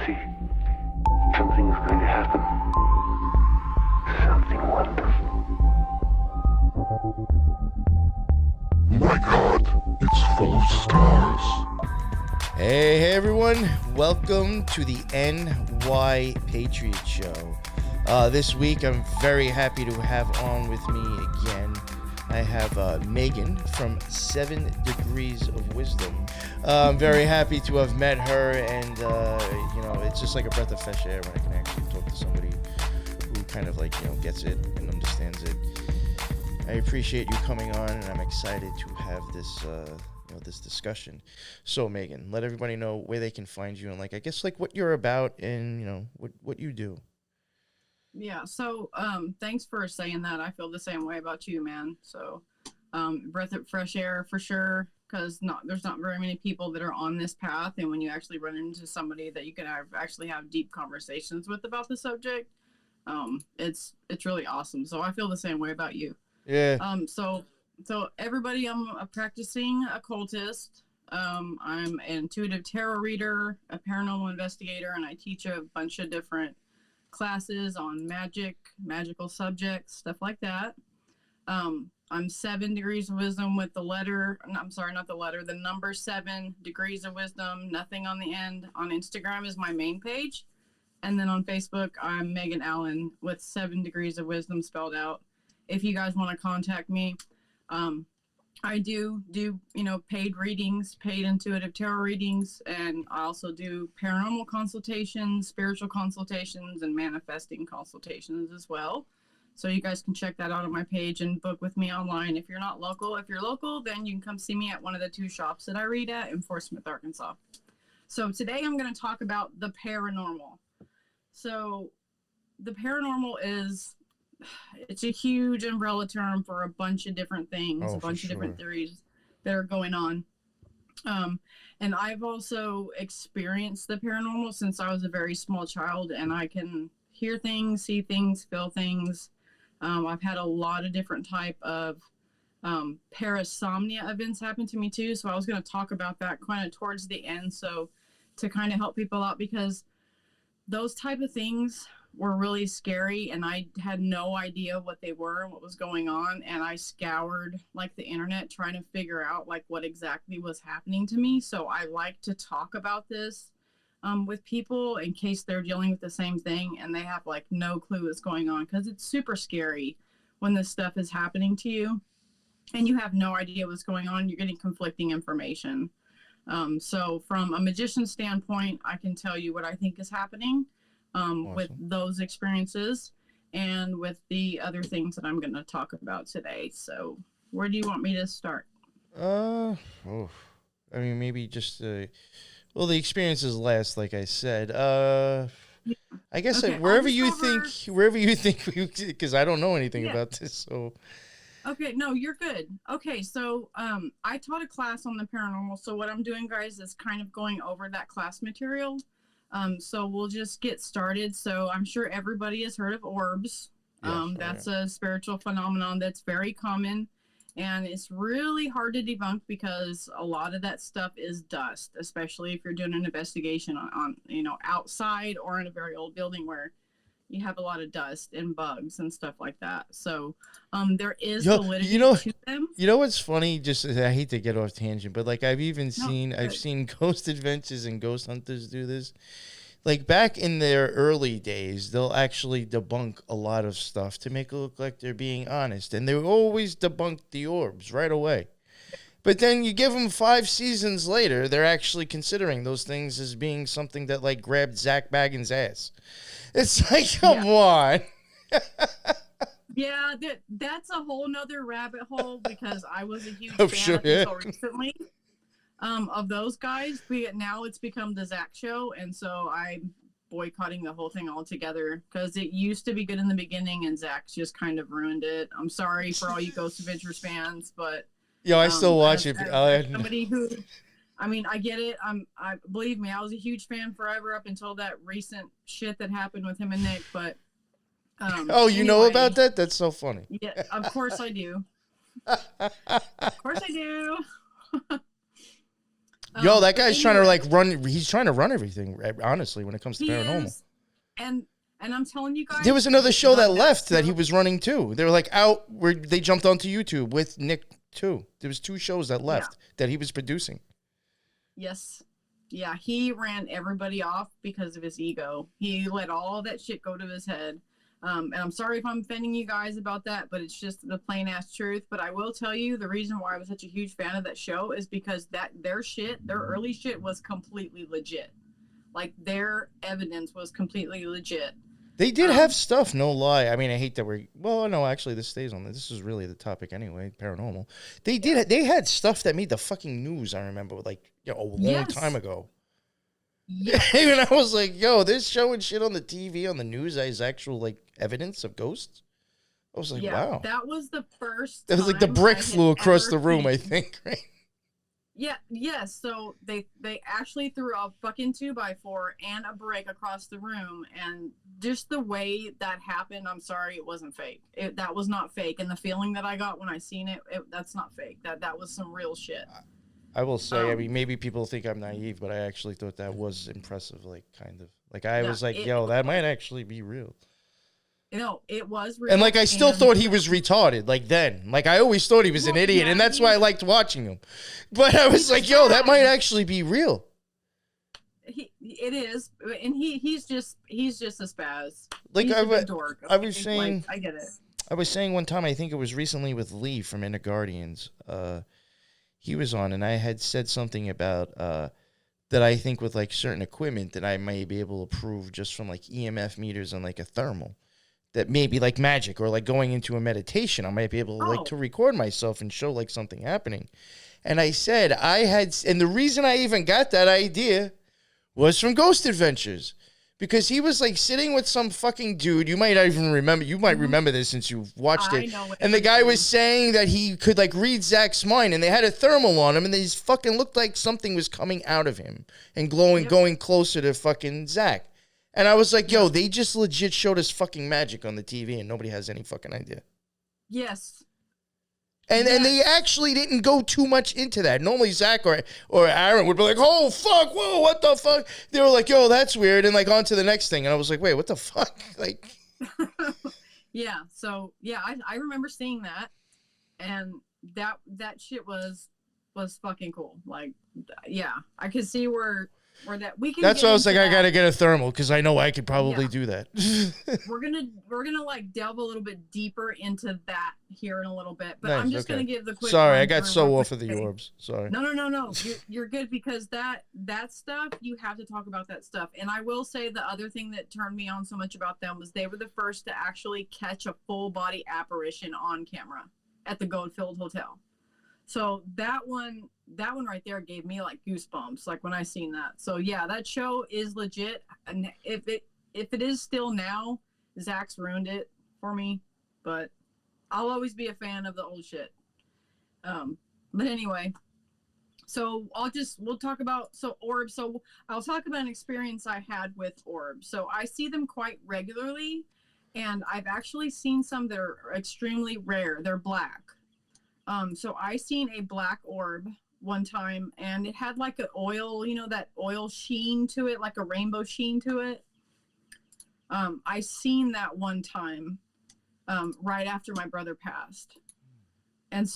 see, something is going to happen. Something wonderful. My God, it's full of stars. Hey everyone, welcome to the NY Patriot Show. This week I'm very happy to have on with me again. I have Megan from 7 Degrees of Wisdom. I'm very happy to have met her, and it's just like a breath of fresh air when I can actually talk to somebody who kind of gets it and understands it. I appreciate you coming on, and I'm excited to have this this discussion. So Megan, let everybody know where they can find you and what you're about and what you do. Yeah, so thanks for saying that. I feel the same way about you, man. So breath of fresh air for sure, because there's not very many people that are on this path, and when you actually run into somebody that you can actually have deep conversations with about the subject, it's really awesome. So I feel the same way about you. Yeah. So everybody, I'm a practicing occultist. I'm an intuitive tarot reader, a paranormal investigator, and I teach a bunch of different classes on magic, magical subjects, stuff like that. I'm 7 Degrees of Wisdom with the number 7 Degrees of Wisdom, nothing on the end. On Instagram is my main page. And then on Facebook, I'm Megan Allen with 7 Degrees of Wisdom spelled out. If you guys want to contact me, I do paid readings, paid intuitive tarot readings, and I also do paranormal consultations, spiritual consultations, and manifesting consultations as well. So you guys can check that out on my page and book with me online. If you're not local, if you're local, then you can come see me at one of the 2 shops that I read at in Fort Smith, Arkansas. So today I'm going to talk about the paranormal. So the paranormal it's a huge umbrella term for a bunch of different things, a bunch of different theories that are going on. And I've also experienced the paranormal since I was a very small child, and I can hear things, see things, feel things. I've had a lot of different type of parasomnia events happen to me too. So I was going to talk about that kind of towards the end. So to kind of help people out, because those type of things were really scary, and I had no idea what they were and what was going on, and I scoured the internet trying to figure out what exactly was happening to me. So I like to talk about this with people in case they're dealing with the same thing and they have no clue what's going on, because it's super scary when this stuff is happening to you and you have no idea what's going on. You're getting conflicting information. So from a magician standpoint, I can tell you what I think is happening Awesome. With those experiences and with the other things that I'm going to talk about today. So where do you want me to start? Maybe just the experiences last, like I said. I guess okay, wherever you think, because I don't know anything about this. So. Okay, no, you're good. Okay, so I taught a class on the paranormal. So what I'm doing, guys, is kind of going over that class material. So we'll just get started. So I'm sure everybody has heard of Orbs. That's a spiritual phenomenon that's very common, and it's really hard to debunk because a lot of that stuff is dust, especially if you're doing an investigation on outside or in a very old building where you have a lot of dust and bugs and stuff like that. So there is validity to them. You know what's funny? Just I hate to get off tangent, but I've seen Ghost Adventures and Ghost Hunters do this. Back in their early days, they'll actually debunk a lot of stuff to make it look like they're being honest, and they always debunk the orbs right away. But then you give them 5 seasons later, they're actually considering those things as being something that grabbed Zach Baggins' ass. It's come on. Yeah, that's a whole nother rabbit hole, because I was a huge fan up until recently of those guys. But now it's become the Zach show, and so I'm boycotting the whole thing altogether, because it used to be good in the beginning, and Zach's just kind of ruined it. I'm sorry for all you Ghost Adventures fans, but I still watch it. As somebody who, I get it. I believe me, I was a huge fan forever up until that recent shit that happened with him and Nick. But you know about that? That's so funny. Yeah, of course I do. Of course I do. Yo, that But guy's trying to anyway, like run. He's trying to run everything. Honestly, when it comes to he paranormal, is, and I'm telling you guys, there was another show that left that he show- was running too. They were like out where they jumped onto YouTube with Nick too. There was 2 shows that left that he was producing. Yes. Yeah, he ran everybody off because of his ego. He let all that shit go to his head. And I'm sorry if I'm offending you guys about that, but it's just the plain ass truth. But I will tell you the reason why I was such a huge fan of that show is because their early shit was completely legit. Like their evidence was completely legit. They did have stuff, no lie. I mean, I hate that no, actually, this stays on. This is really the topic anyway, paranormal. They had stuff that made the fucking news, I remember, like, a long time ago. Yeah. Even I was like, yo, this showing shit on the TV, on the news, as actual, like, evidence of ghosts. I was like, wow. That was the first That was like the brick flew across the room, I think, right? Yeah, yes. So they actually threw a fucking 2x4 and a brick across the room, and just the way that happened, I'm sorry, it wasn't fake. That was not fake, and the feeling that I got when I seen it, that's not fake. That was some real shit. I will say, I mean, maybe people think I'm naive, but I actually thought that was impressive, like, kind of. Like, I was like, yo, that might actually be real. No, it was real. And, like, I still thought he was retarded, like, then. Like, I always thought he was an idiot, and that's why I liked watching him. But I was like, yo, that might actually be real. It is, and he's just a spaz. Like, he's a big dork. I was saying... Like, I get it. I was saying one time, I think it was recently with Lee from Inner Guardians, he was on, and I had said something about that I think with, like, certain equipment that I may be able to prove just from, like, EMF meters and, like, a thermal. That maybe like magic or like going into a meditation, I might be able like to record myself and show like something happening. And I said and the reason I even got that idea was from Ghost Adventures, because he was like sitting with some fucking dude. You might even remember. You might remember this since you've watched it. And the guy was saying that he could like read Zach's mind, and they had a thermal on him, and they fucking looked like something was coming out of him and glowing, going closer to fucking Zach. And I was like, yo, they just legit showed us fucking magic on the TV and nobody has any fucking idea. Yes. And they actually didn't go too much into that. Normally Zach or Aaron would be like, oh, fuck, whoa, what the fuck? They were like, yo, that's weird. And like on to the next thing. And I was like, wait, what the fuck? Like, yeah. So, yeah, I remember seeing that. And that shit was fucking cool. Like, yeah, I could see where that we can. That's why I was like, I gotta get a thermal because I know I could probably do that. we're gonna like delve a little bit deeper into that here in a little bit, but nice, I'm just gonna give the quick. Sorry, I got so off of the orbs. Sorry. No. You're good, because that stuff, you have to talk about that stuff. And I will say the other thing that turned me on so much about them was they were the first to actually catch a full body apparition on camera at the Goldfield Hotel. So that one right there gave me like goosebumps, like when I seen that. So yeah, that show is legit. And if it is still now, Zach's ruined it for me, but I'll always be a fan of the old shit. But anyway, so we'll talk about orbs. So I'll talk about an experience I had with orbs. So I see them quite regularly, and I've actually seen some that are extremely rare. They're black. So I seen a black orb one time, and it had like an oil, that oil sheen to it, like a rainbow sheen to it. I seen that one time, right after my brother passed. And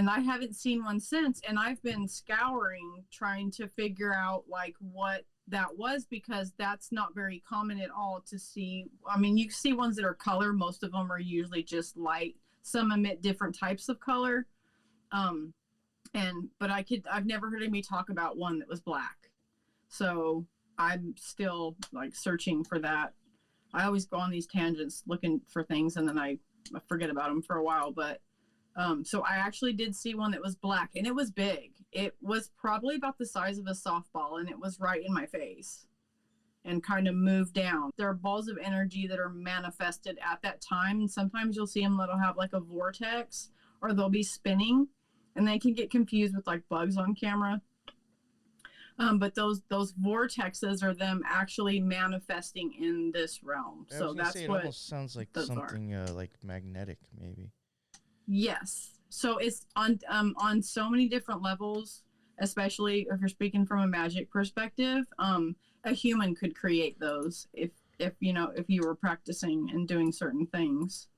I haven't seen one since, and I've been scouring, trying to figure out like what that was, because that's not very common at all to see. I mean, you see ones that are color. Most of them are usually just light. Some emit different types of color. But I've never heard anybody talk about one that was black. So I'm still like searching for that. I always go on these tangents looking for things, and then I forget about them for a while. But, so I actually did see one that was black, and it was big. It was probably about the size of a softball, and it was right in my face and kind of moved down. There are balls of energy that are manifested at that time. And sometimes you'll see them that'll have like a vortex, or they'll be spinning, and they can get confused with like bugs on camera. But those vortexes are them actually manifesting in this realm. So that's it what almost sounds like something like magnetic, maybe. Yes. So it's on so many different levels. especially if you're speaking from a magic perspective. A human could create those if you were practicing and doing certain things.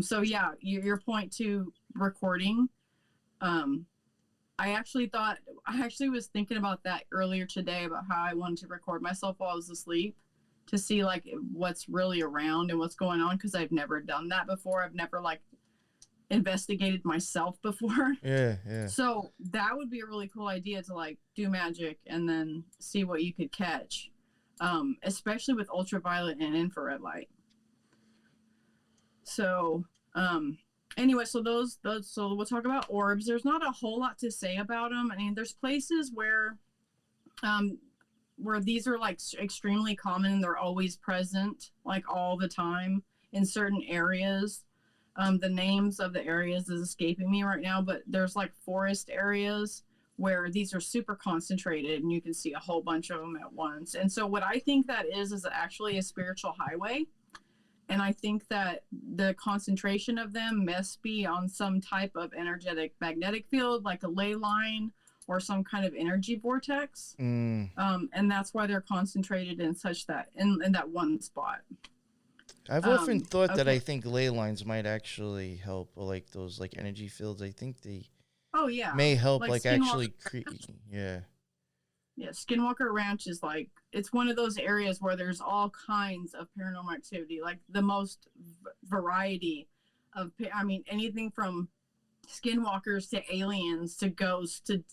So yeah, your point to recording. I actually was thinking about that earlier today about how I wanted to record myself while I was asleep to see like what's really around and what's going on, because I've never done that before. I've never like investigated myself before. Yeah. So that would be a really cool idea to like do magic and then see what you could catch, especially with ultraviolet and infrared light. So anyway, so those so we'll talk about orbs. There's not a whole lot to say about them. I mean, there's places where these are like extremely common and they're always present, like all the time in certain areas. The names of the areas is escaping me right now, but there's like forest areas where these are super concentrated and you can see a whole bunch of them at once. And so what I think that is actually a spiritual highway. And I think that the concentration of them must be on some type of energetic magnetic field, like a ley line or some kind of energy vortex. And that's why they're concentrated in in that one spot. I've often thought that I think ley lines might actually help, or like those like energy fields. I think they may help like actually create. Yeah, Skinwalker Ranch is like, it's one of those areas where there's all kinds of paranormal activity, like the most variety of, I mean, anything from skinwalkers to aliens to ghosts to,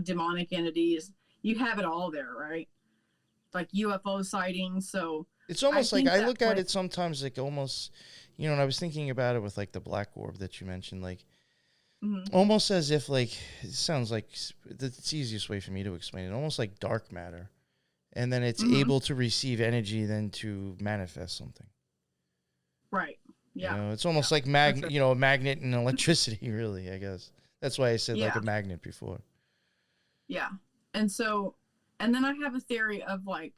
demonic entities. You have it all there, right? Like UFO sightings. So it's almost like I look at it sometimes like almost, and I was thinking about it with like the black orb that you mentioned, like almost as if like, it sounds like it's the easiest way for me to explain it, almost like dark matter. And then it's able to receive energy then to manifest something. Right. Yeah. It's almost like a magnet and electricity, really, I guess. That's why I said like a magnet before. Yeah. And so, and then I have a theory of like,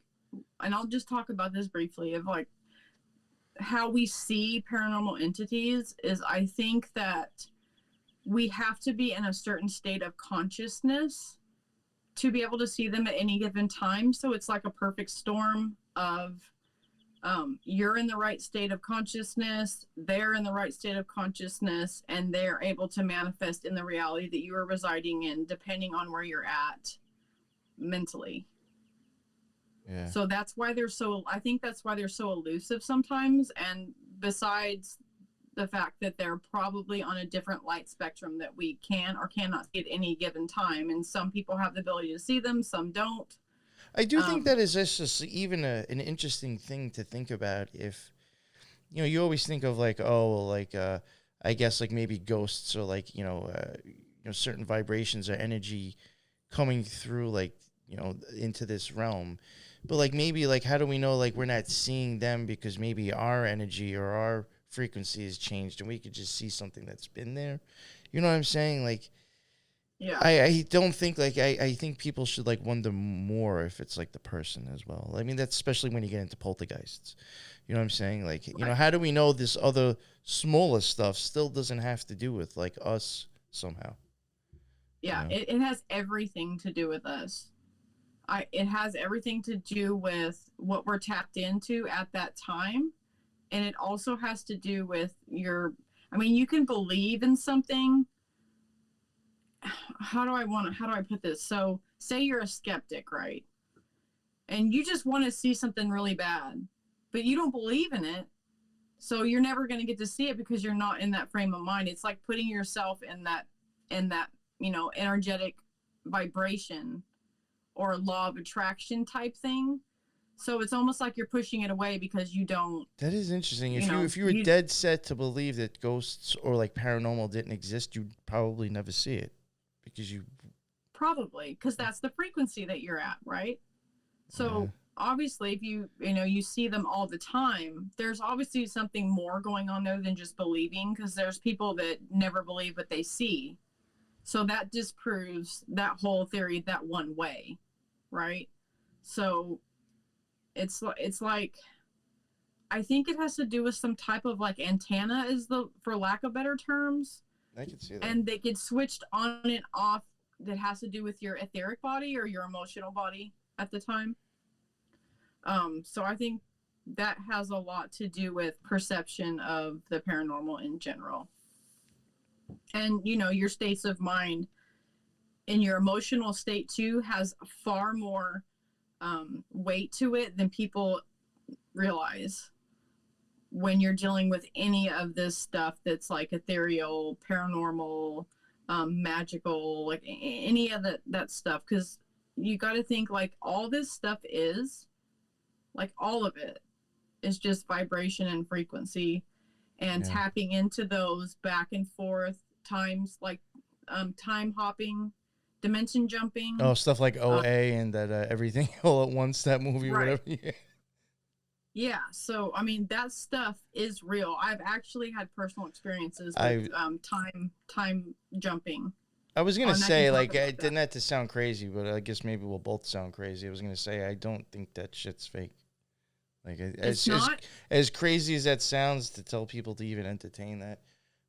and I'll just talk about this briefly, of like how we see paranormal entities is, I think that we have to be in a certain state of consciousness to be able to see them at any given time. So it's like a perfect storm of you're in the right state of consciousness, they're in the right state of consciousness, and they're able to manifest in the reality that you are residing in, depending on where you're at mentally. Yeah. So that's why I think that's why they're so elusive sometimes. And besides the fact that they're probably on a different light spectrum that we can or cannot see at any given time. And some people have the ability to see them, some don't. I do think that is just even an interesting thing to think about. If, you always think of like, I guess like maybe ghosts or like, certain vibrations or energy coming through like, into this realm. But like maybe like how do we know like we're not seeing them because maybe our energy or our frequency has changed and we could just see something that's been there? You know what I'm saying? Like, yeah, I don't think like I think people should like wonder more if it's like the person as well. I mean, that's especially when you get into poltergeists. You know what I'm saying? Like, how do we know this other smaller stuff still doesn't have to do with like us somehow? Yeah, it has everything to do with us. It has everything to do with what we're tapped into at that time. And it also has to do with you can believe in something. How do I put this? So say you're a skeptic, right? And you just want to see something really bad, but you don't believe in it. So you're never going to get to see it because you're not in that frame of mind. It's like putting yourself in that, energetic vibration or law of attraction type thing. So it's almost like you're pushing it away because you don't. That is interesting. If you were dead set to believe that ghosts or like paranormal didn't exist, you'd probably never see it because because that's the frequency that you're at, right? So obviously, if you see them all the time, there's obviously something more going on there than just believing, because there's people that never believe what they see. So that disproves that whole theory that one way, right? So it's like, I think it has to do with some type of like antenna, for lack of better terms. I can see that. And they get switched on and off that has to do with your etheric body or your emotional body at the time. So I think that has a lot to do with perception of the paranormal in general. And, you know, your states of mind and your emotional state too has far more weight to it than people realize when you're dealing with any of this stuff that's like ethereal, paranormal, magical, like any of that stuff. Because you got to think like all this stuff is, like all of it is just vibration and frequency, and tapping into those back and forth times, like time hopping, dimension jumping. Oh, stuff like OA and that Everything All at Once, that movie, right. whatever. Yeah, so I mean that stuff is real. I've actually had personal experiences with time jumping. I was gonna say, like, it didn't have to sound crazy, but I guess maybe we'll both sound crazy. I was gonna say I don't think that shit's fake. Like, as crazy as that sounds to tell people to even entertain that,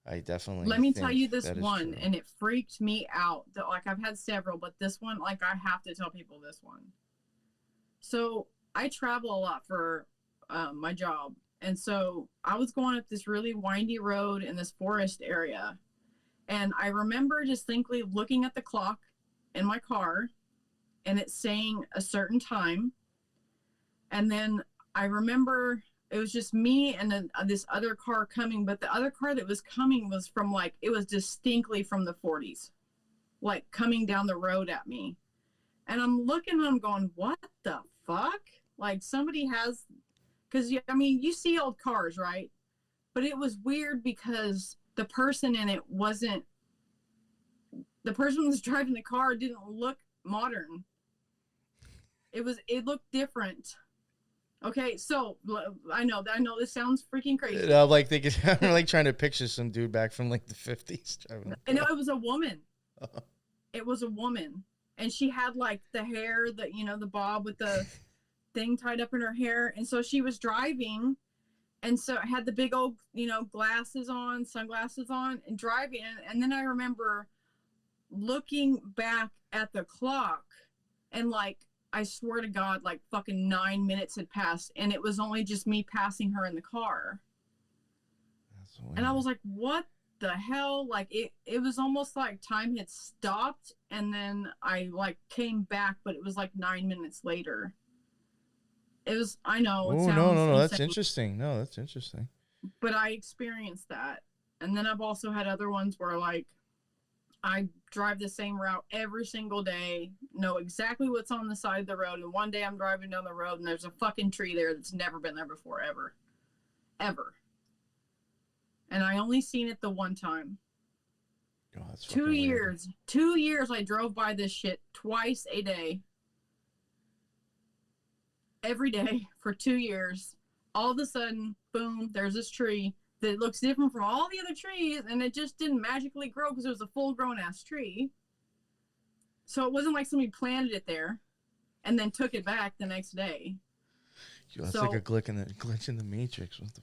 I definitely. Let me tell you this one, and it freaked me out. Like, I've had several, but this one, like, I have to tell people this one. So I travel a lot for my job, and so I was going up this really windy road in this forest area, and I remember distinctly looking at the clock in my car, and it's saying a certain time, and then I remember it was just me and then this other car coming, but the other car that was coming was from, like, it was distinctly from the 40s, like coming down the road at me. And I'm looking and I'm going, what the fuck? Like, somebody has, because, I mean, you see old cars, right? But it was weird because the person in it wasn't, the person who was driving the car didn't look modern. It looked different. Okay, so I know this sounds freaking crazy. I'm like thinking, I'm like trying to picture some dude back from like the 50s. And it was a woman. It was a woman, and she had like the hair, the bob with the thing tied up in her hair, and so she was driving, and so I had the big old glasses on, sunglasses on, and driving, and then I remember looking back at the clock, and like, I swear to God, like fucking 9 minutes had passed, and it was only just me passing her in the car. And I was like, what the hell? Like, it was almost like time had stopped, and then I like came back, but it was like 9 minutes later. It was, I know. Oh, no, that's interesting. No, that's interesting. But I experienced that. And then I've also had other ones where, like, I drive the same route every single day, know exactly what's on the side of the road, and one day I'm driving down the road and there's a fucking tree there that's never been there before, ever. Ever. And I only seen it the one time. Oh, that's 2 years. Weird. 2 years I drove by this shit twice a day. Every day for 2 years. All of a sudden, boom, there's this tree that looks different from all the other trees, and it just didn't magically grow because it was a full-grown ass tree. So it wasn't like somebody planted it there and then took it back the next day. Yo, that's like a glitch in the Matrix. What the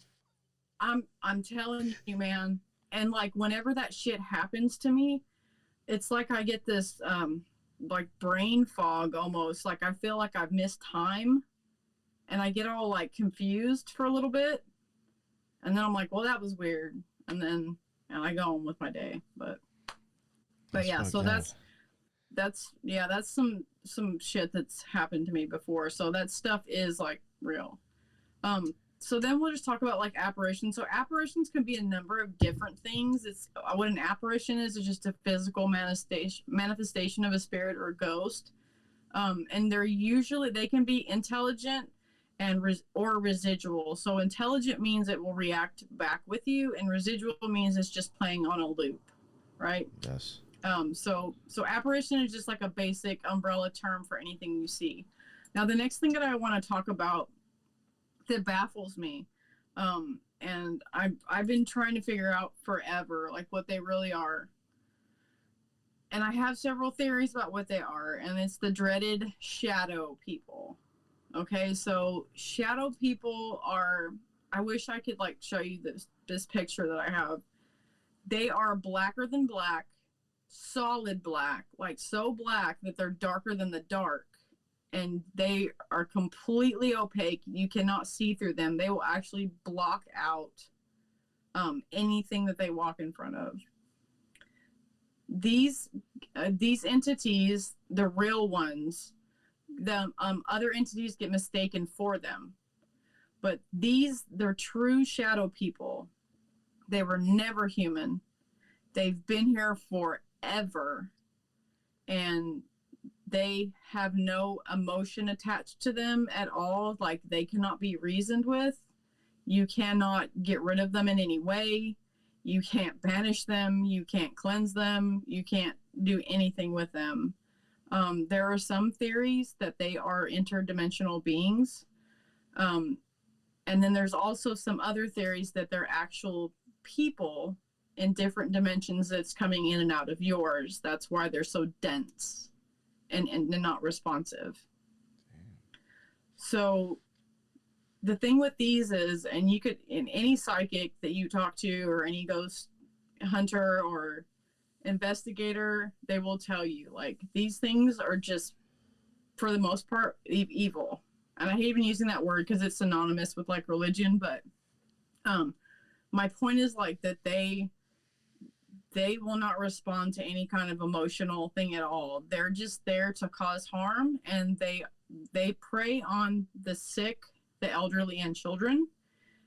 I'm telling you, man. And like, whenever that shit happens to me, it's like I get this like brain fog almost. Like, I feel like I've missed time, and I get all like confused for a little bit. And then I'm like, well, that was weird. And then I go on with my day. But yeah, so that's some shit that's happened to me before. So that stuff is like real. So then we'll just talk about like apparitions. So apparitions can be a number of different things. It's what an apparition is just a physical manifestation of a spirit or a ghost. And they can be intelligent or residual. So intelligent means it will react back with you, and residual means it's just playing on a loop, right? Yes. So apparition is just like a basic umbrella term for anything you see. Now, the next thing that I want to talk about that baffles me, and I've been trying to figure out forever, like, what they really are. And I have several theories about what they are, and it's the dreaded shadow people. Okay, so shadow people are, I wish I could like show you this picture that I have. They are blacker than black. solid black, like so black that they're darker than the dark, and they are completely opaque. You cannot see through them. They will actually block out anything that they walk in front of. These entities, the real ones, the other entities get mistaken for them, but they're true shadow people. They were never human. They've been here forever, and they have no emotion attached to them at all. Like, they cannot be reasoned with. You cannot get rid of them in any way. You can't banish them. You can't cleanse them. You can't do anything with them. There are some theories that they are interdimensional beings. And then there's also some other theories that they're actual people in different dimensions that's coming in and out of yours. That's why they're so dense and not responsive. So the thing with these is, and you could, in any psychic that you talk to or any ghost hunter or investigator, they will tell you, like, these things are just, for the most part, evil. And I hate even using that word because it's synonymous with, like, religion, but my point is, like, that they will not respond to any kind of emotional thing at all. They're just there to cause harm, and they prey on the sick, the elderly, and children,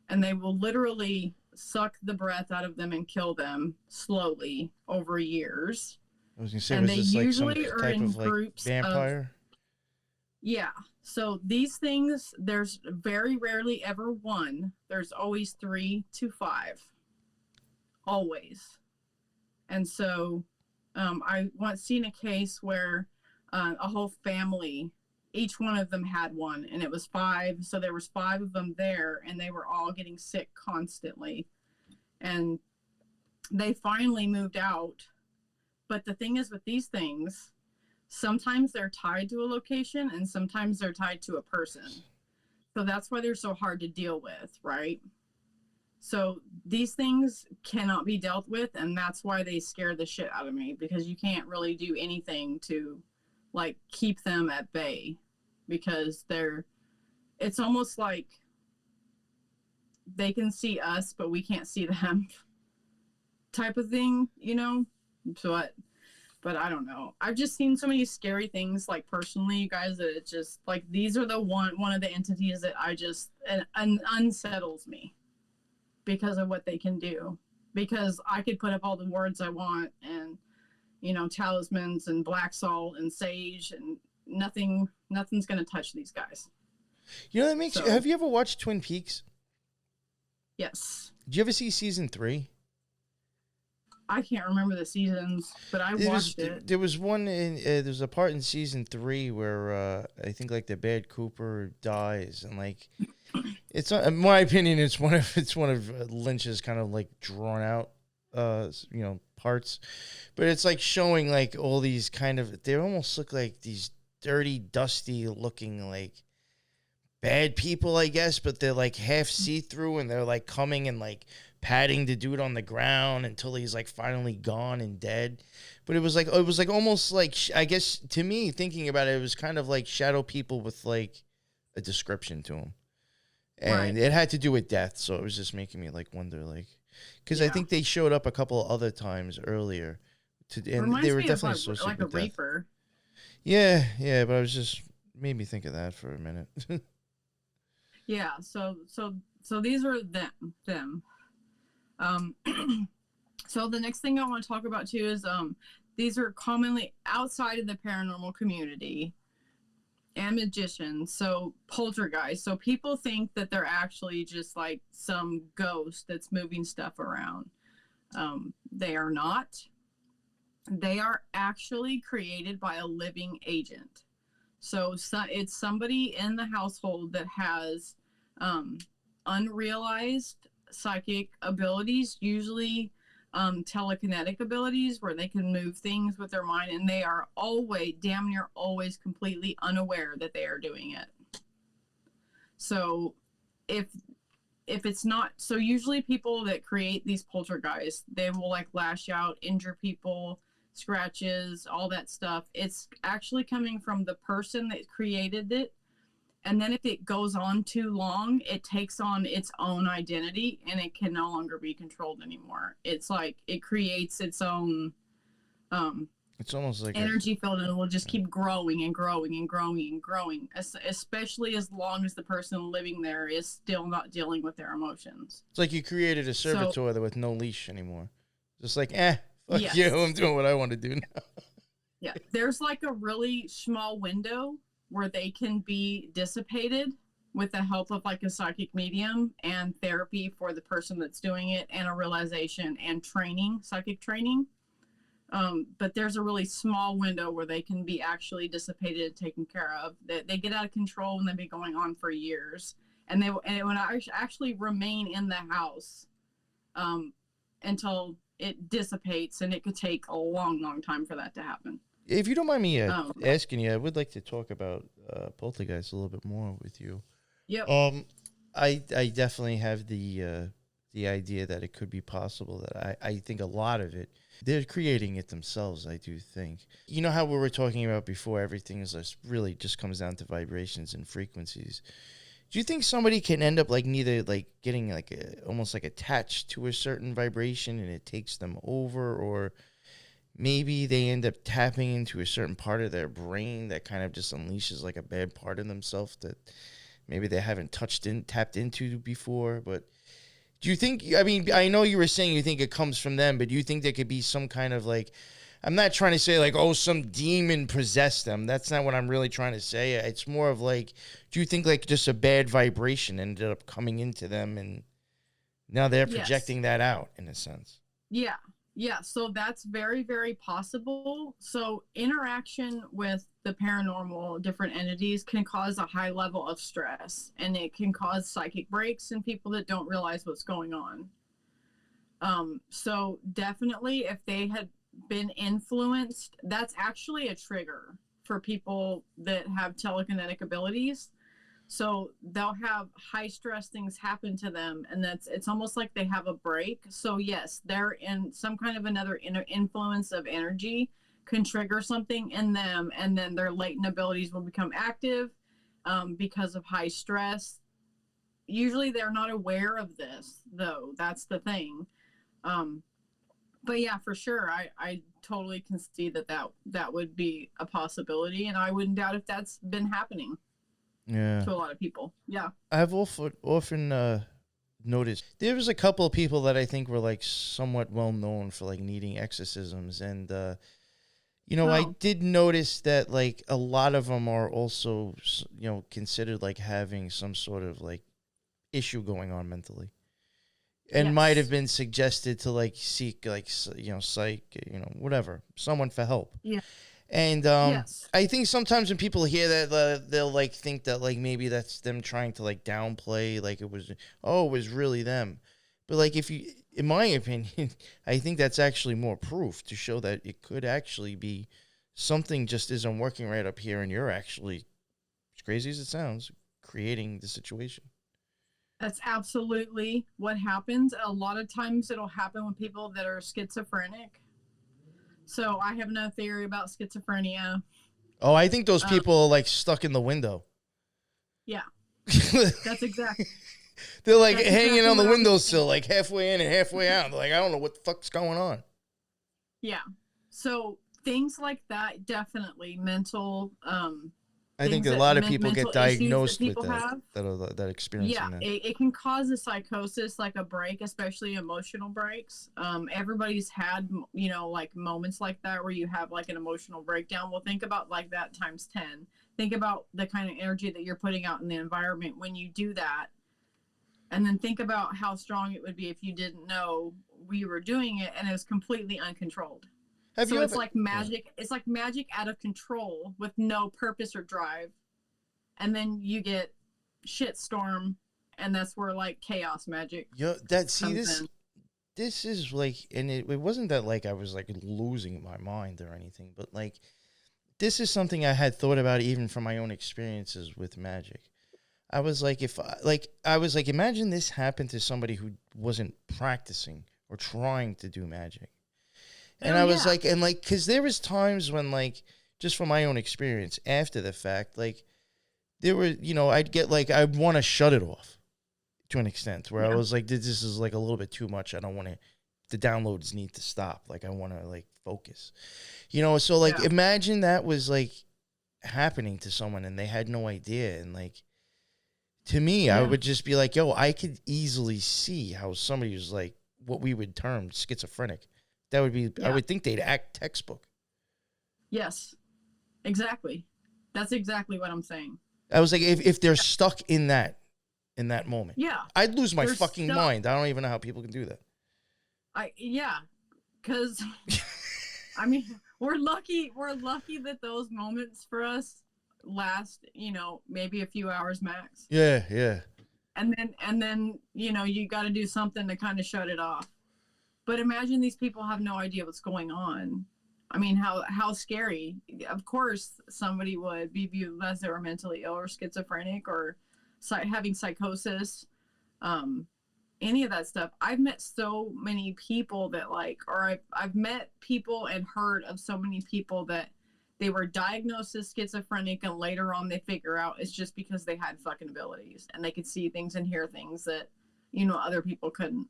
and they will literally suck the breath out of them and kill them slowly over years. I was gonna say, and was they this like some usually are type in of like groups vampire? Yeah. So these things, there's very rarely ever one. There's always 3 to 5. Always. And so I once seen a case where a whole family, each one of them had one, and it was 5. So there was 5 of them there, and they were all getting sick constantly. And they finally moved out. But the thing is with these things, sometimes they're tied to a location and sometimes they're tied to a person. So that's why they're so hard to deal with, right? So these things cannot be dealt with, and that's why they scare the shit out of me, because you can't really do anything to, like, keep them at bay, because it's almost like they can see us but we can't see them type of thing, you know? But I don't know. I've just seen so many scary things, like, personally, you guys, that it's just like, these are the one of the entities that I just unsettles me because of what they can do. Because I could put up all the words I want, and, you know, talismans and black salt and sage, and nothing's gonna touch these guys. You know, that makes you, have you ever watched Twin Peaks? Yes. Did you ever see season 3? I can't remember the seasons, but I watched it. There was one there's a part in season 3 where I think, like, the Bad Cooper dies, and, like, it's in my opinion, it's one of Lynch's kind of, like, drawn out parts, but it's like showing, like, all these kind of, they almost look like these dirty, dusty looking, like, bad people, I guess, but they're, like, half see-through, and they're, like, coming and, like, patting the dude on the ground until he's, like, finally gone and dead. But it was like almost like, I guess, to me, thinking about it, it was kind of like shadow people with, like, a description to them. And It had to do with death, so it was just making me, like, wonder, like, because I think they showed up a couple other times earlier, and they were definitely associated like with a reaper. Yeah, but I was just, made me think of that for a minute. Yeah, so these are them. So the next thing I want to talk about too is these are commonly outside of the paranormal community and magicians. So poltergeists. So people think that they're actually just like some ghost that's moving stuff around. They are not. They are actually created by a living agent. So it's somebody in the household that has unrealized psychic abilities, usually telekinetic abilities, where they can move things with their mind, and they are damn near always completely unaware that they are doing it. So if it's not, so usually people that create these poltergeists, they will, like, lash out, injure people, scratches, all that stuff. It's actually coming from the person that created it. And then if it goes on too long, it takes on its own identity and it can no longer be controlled anymore. It's like it creates its own it's almost like energy field, and it will just keep growing and growing and growing and growing, especially as long as the person living there is still not dealing with their emotions. It's like you created a servitor with no leash anymore. Just like, fuck yes. you, I'm doing what I want to do now. Yeah, there's like a really small window where they can be dissipated with the help of like a psychic medium and therapy for the person that's doing it, and a realization and training, psychic training. But there's a really small window where they can be actually dissipated and taken care of. They get out of control and they've been going on for years. And it would actually remain in the house until it dissipates, and it could take a long, long time for that to happen. If you don't mind me asking you, I would like to talk about poltergeists a little bit more with you. Yep. I definitely have the idea that it could be possible. That I think a lot of it, they're creating it themselves. I do think. You know how we were talking about before, everything is really just comes down to vibrations and frequencies. Do you think somebody can end up like neither like getting like almost like attached to a certain vibration and it takes them over, or maybe they end up tapping into a certain part of their brain that kind of just unleashes like a bad part of themselves that maybe they haven't tapped into before? But do you think, I mean, I know you were saying you think it comes from them, but do you think there could be some kind of like, I'm not trying to say like, oh, some demon possessed them. That's not what I'm really trying to say. It's more of like, do you think like just a bad vibration ended up coming into them and now they're projecting that out in a sense? Yeah. Yeah, so that's very, very possible. So interaction with the paranormal, different entities, can cause a high level of stress, and it can cause psychic breaks in people that don't realize what's going on. So definitely, if they had been influenced, that's actually a trigger for people that have telekinetic abilities. So they'll have high stress things happen to them, and it's almost like they have a break. So yes, they're in some kind of another influence of energy can trigger something in them, and then their latent abilities will become active because of high stress. Usually they're not aware of this, though. That's the thing. But yeah, for sure, I totally can see that would be a possibility, and I wouldn't doubt if that's been happening. Yeah, to a lot of people. Yeah, I've often noticed there was a couple of people that I think were like somewhat well known for like needing exorcisms, and I did notice that like a lot of them are also considered like having some sort of like issue going on mentally, and might have been suggested to like seek like psych whatever, someone for help. Yeah. And I think sometimes when people hear that, they'll like think that like maybe that's them trying to like downplay, like it was really them. But like in my opinion, I think that's actually more proof to show that it could actually be something just isn't working right up here, and you're actually, as crazy as it sounds, creating the situation. That's absolutely what happens. A lot of times it'll happen with people that are schizophrenic. So I have no theory about schizophrenia. Oh, I think those people are like stuck in the window. Yeah. That's exactly. They're like hanging on the windowsill, like halfway in and halfway out. They're like, I don't know what the fuck's going on. Yeah. So things like that, definitely mental. I think a lot of people get diagnosed with that experience. Yeah, it can cause a psychosis, like a break, especially emotional breaks. Everybody's had, like moments like that where you have like an emotional breakdown. Well, think about like that times 10. Think about the kind of energy that you're putting out in the environment when you do that. And then think about how strong it would be if you didn't know we were doing it and it was completely uncontrolled. It's like magic. It's like magic out of control with no purpose or drive, and then you get shitstorm, and that's where like chaos magic. This is like, and it wasn't that like I was like losing my mind or anything, but like this is something I had thought about even from my own experiences with magic. I was like, imagine this happened to somebody who wasn't practicing or trying to do magic. And I was like, and like, because there was times when, like, just from my own experience after the fact, like, there were, you know, I'd get like, I'd want to shut it off to an extent where I was like, this is like a little bit too much. I don't want to, the downloads need to stop. Like, I want to like focus, you know? So like, imagine that was like happening to someone and they had no idea. And like, to me, I would just be like, yo, I could easily see how somebody was like what we would term schizophrenic. That would be, I would think they'd act textbook. Yes, exactly. That's exactly what I'm saying. I was like, if they're stuck in that moment, I'd lose my fucking mind. I don't even know how people can do that. Because I mean, we're lucky that those moments for us last, you know, maybe a few hours max. Yeah. And then, you know, you got to do something to kind of shut it off. But imagine these people have no idea what's going on. I mean, how scary. Of course, somebody would be viewed as they were mentally ill or schizophrenic or having psychosis, any of that stuff. I've met so many people that like, or I've met people and heard of so many people that they were diagnosed as schizophrenic and later on they figure out it's just because they had fucking abilities and they could see things and hear things that, you know, other people couldn't.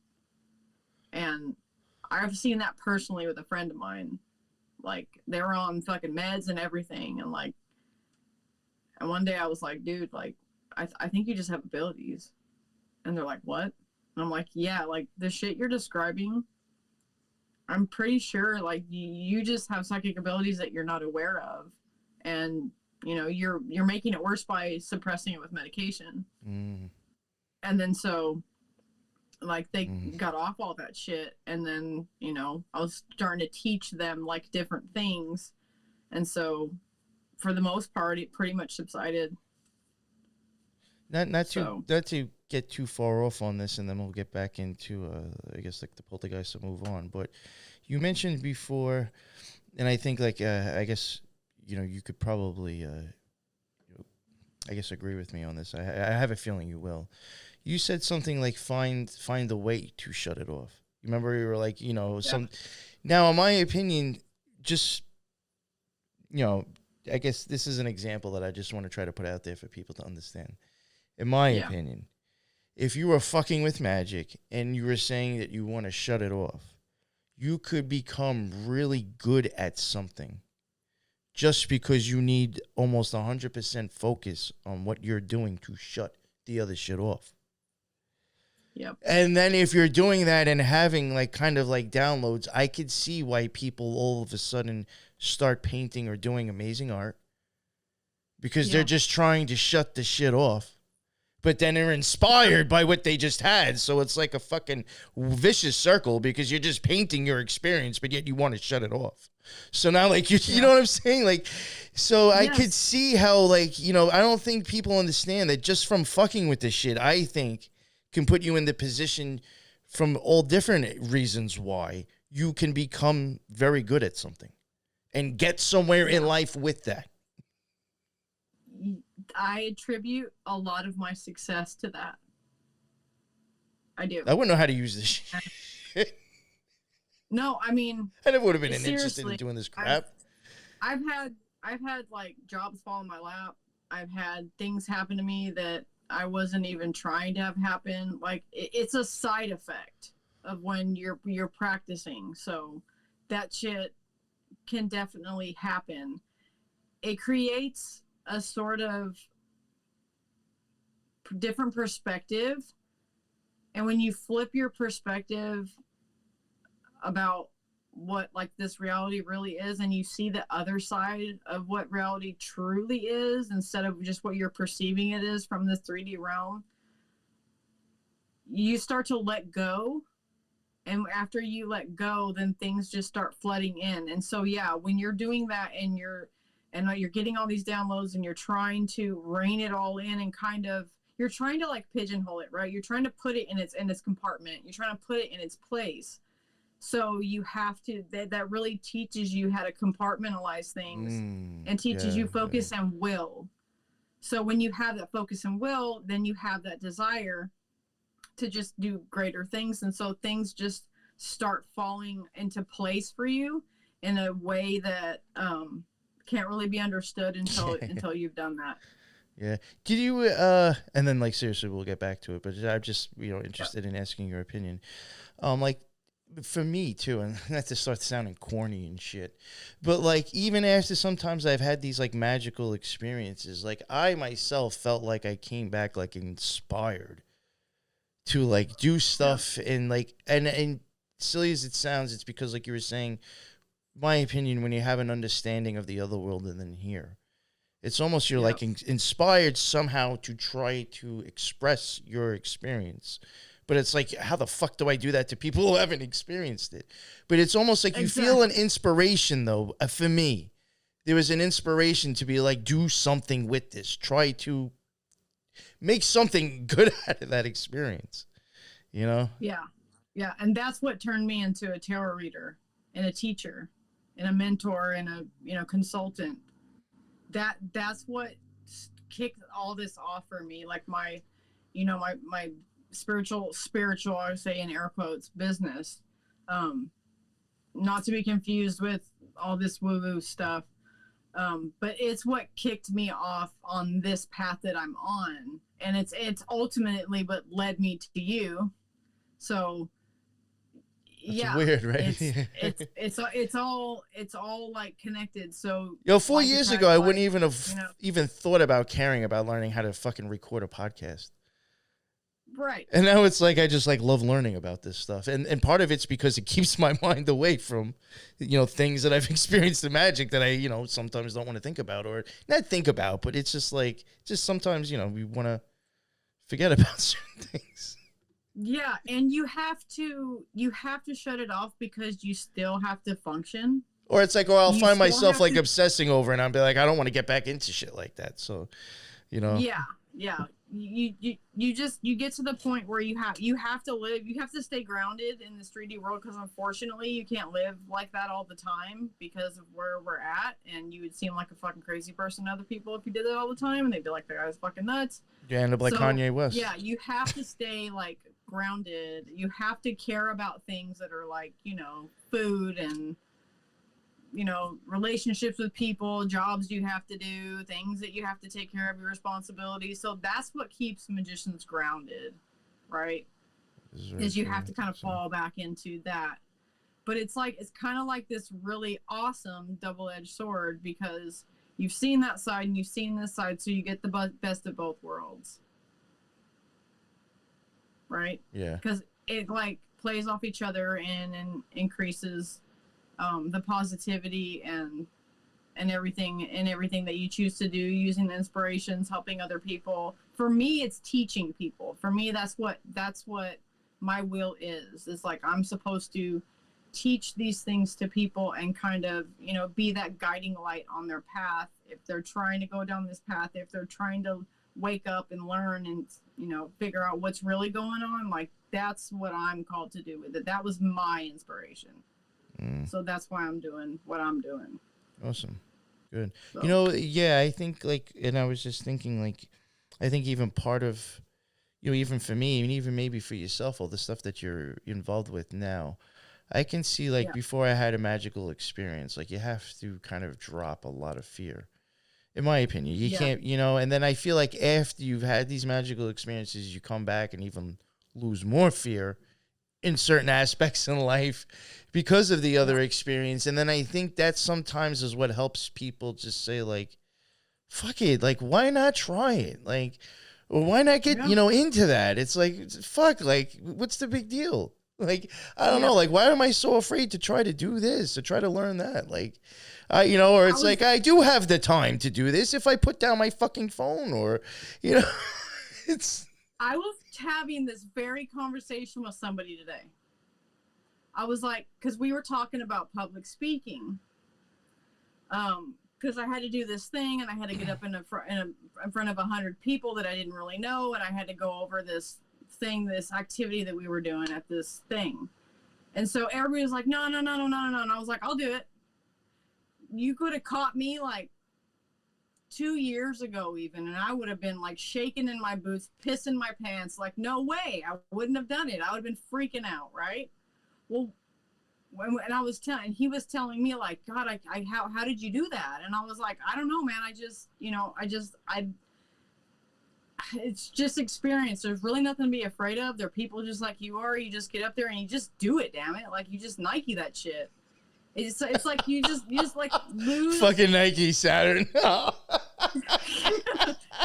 And I've seen that personally with a friend of mine. Like, they were on fucking meds and everything. And like, and one day I was like, dude, like, I think you just have abilities. And they're like, what? And I'm like, yeah, like the shit you're describing, I'm pretty sure like you just have psychic abilities that you're not aware of. And, you know, you're making it worse by suppressing it with medication. And then so like they got off all that shit, and then, you know, I was starting to teach them like different things, and so for the most part it pretty much subsided. Not to get too far off on this, and then we'll get back into I guess like the poltergeist to move on. But you mentioned before, and I think like I guess, you know, you could probably I guess agree with me on this. I have a feeling you will. You said something like find a way to shut it off. You remember you were like, you know, some. Now, in my opinion, just, you know, I guess this is an example that I just want to try to put out there for people to understand. In my opinion, if you were fucking with magic and you were saying that you want to shut it off, you could become really good at something just because you need almost 100% focus on what you're doing to shut the other shit off. Yep. And then if you're doing that and having like kind of like downloads, I could see why people all of a sudden start painting or doing amazing art because they're just trying to shut the shit off. But then they're inspired by what they just had. So it's like a fucking vicious circle because you're just painting your experience, but yet you want to shut it off. So now, like, you know what I'm saying? Like, so I could see how, like, you know, I don't think people understand that just from fucking with this shit, I think can put you in the position from all different reasons why you can become very good at something and get somewhere in life with that. I attribute a lot of my success to that. I do. I wouldn't know how to use this shit. No, I mean, I never would have been interested in doing this crap. I've had like jobs fall in my lap. I've had things happen to me that I wasn't even trying to have happen. Like it's a side effect of when you're practicing. So that shit can definitely happen. It creates a sort of different perspective. And when you flip your perspective about what like this reality really is, and you see the other side of what reality truly is instead of just what you're perceiving it is from this 3D realm, you start to let go. And after you let go, then things just start flooding in. And so, yeah, when you're doing that and you're getting all these downloads and you're trying to rein it all in and kind of, you're trying to like pigeonhole it, right? You're trying to put it in its compartment. You're trying to put it in its place. So you have to, that really teaches you how to compartmentalize things and teaches you focus and will. So when you have that focus and will, then you have that desire to just do greater things. And so things just start falling into place for you in a way that can't really be understood until you've done that. Yeah. Did you and then like seriously we'll get back to it, but I'm just, interested in asking your opinion. Like for me too, and not to start sounding corny and shit, but like even after sometimes I've had these like magical experiences, like I myself felt like I came back like inspired to like do stuff and like and silly as it sounds, it's because like you were saying, my opinion, when you have an understanding of the other world and then here, it's almost you're like inspired somehow to try to express your experience. But it's like, how the fuck do I do that to people who haven't experienced it? But it's almost like you feel an inspiration, though. For me, there was an inspiration to be like, do something with this. Try to make something good out of that experience, you know? Yeah. Yeah. And that's what turned me into a tarot reader and a teacher and a mentor and a, consultant. That's what kicked all this off for me. Like my spiritual, I would say in air quotes, business. Not to be confused with all this woo-woo stuff. But it's what kicked me off on this path that I'm on. And it's ultimately what led me to you. So That's weird, right? It's all like connected. So 4 years ago, I wouldn't even have even thought about caring about learning how to fucking record a podcast. Right. And now it's like I just like love learning about this stuff. And part of it's because it keeps my mind away from, things that I've experienced in Magic that I, sometimes don't want to think about, or not think about, but it's just like, sometimes, we want to forget about certain things. Yeah, and you have to shut it off because you still have to function. Or it's like, I'll find myself like obsessing over, and I'll be like, I don't want to get back into shit like that. So, Yeah. You get to the point where you have to stay grounded in this 3D world, because unfortunately you can't live like that all the time because of where we're at, and you would seem like a fucking crazy person to other people if you did that all the time, and they'd be like, that guy's fucking nuts. You end up like Kanye West. Yeah, you have to stay like grounded. You have to care about things that are like, food and relationships with people, jobs you have to do, things that you have to take care of, your responsibilities. So that's what keeps magicians grounded, right? Is you have to kind of fall back into that. But it's kind of like this really awesome double-edged sword, because you've seen that side and you've seen this side, so you get the best of both worlds. Right? Yeah. Because it like plays off each other and increases the positivity and everything that you choose to do, using the inspirations, helping other people. For me, it's teaching people. For me, that's what my will is. It's like I'm supposed to teach these things to people and kind of, be that guiding light on their path. If they're trying to go down this path, if they're trying to wake up and learn and, figure out what's really going on, like that's what I'm called to do with it. That was my inspiration. So that's why I'm doing what I'm doing. Awesome. Good. So. I think like, and I was just thinking like, I think even part of, even for me, and even maybe for yourself, all the stuff that you're involved with now, I can see like before I had a magical experience, like you have to kind of drop a lot of fear. In my opinion, you can't, and then I feel like after you've had these magical experiences, you come back and even lose more fear in certain aspects in life because of the other experience. And then I think that sometimes is what helps people just say like, fuck it. Like, why not try it? Like, or why not get, into that? It's like, fuck, like, what's the big deal? Like, I don't know. Like, why am I so afraid to try to do this, to try to learn that? Like, or it's like, I do have the time to do this if I put down my fucking phone, or, it's. I was having this very conversation with somebody today. I was like, because we were talking about public speaking. Because I had to do this thing, and I had to get up in front of 100 people that I didn't really know, and I had to go over this thing, this activity that we were doing at this thing. And so everybody was like, no. And I was like, I'll do it. You could have caught me like 2 years ago even, and I would have been like shaking in my boots, pissing my pants, like no way, I wouldn't have done it. I would have been freaking out, right? well, and I was telling, he was telling me like, God, how did you do that? And I was like, I don't know, man. I just, it's just experience. There's really nothing to be afraid of. They're people just like you are. You just get up there and you just do it, damn it. Like, you just Nike that shit. It's like you just like lose. Fucking Nike Saturn.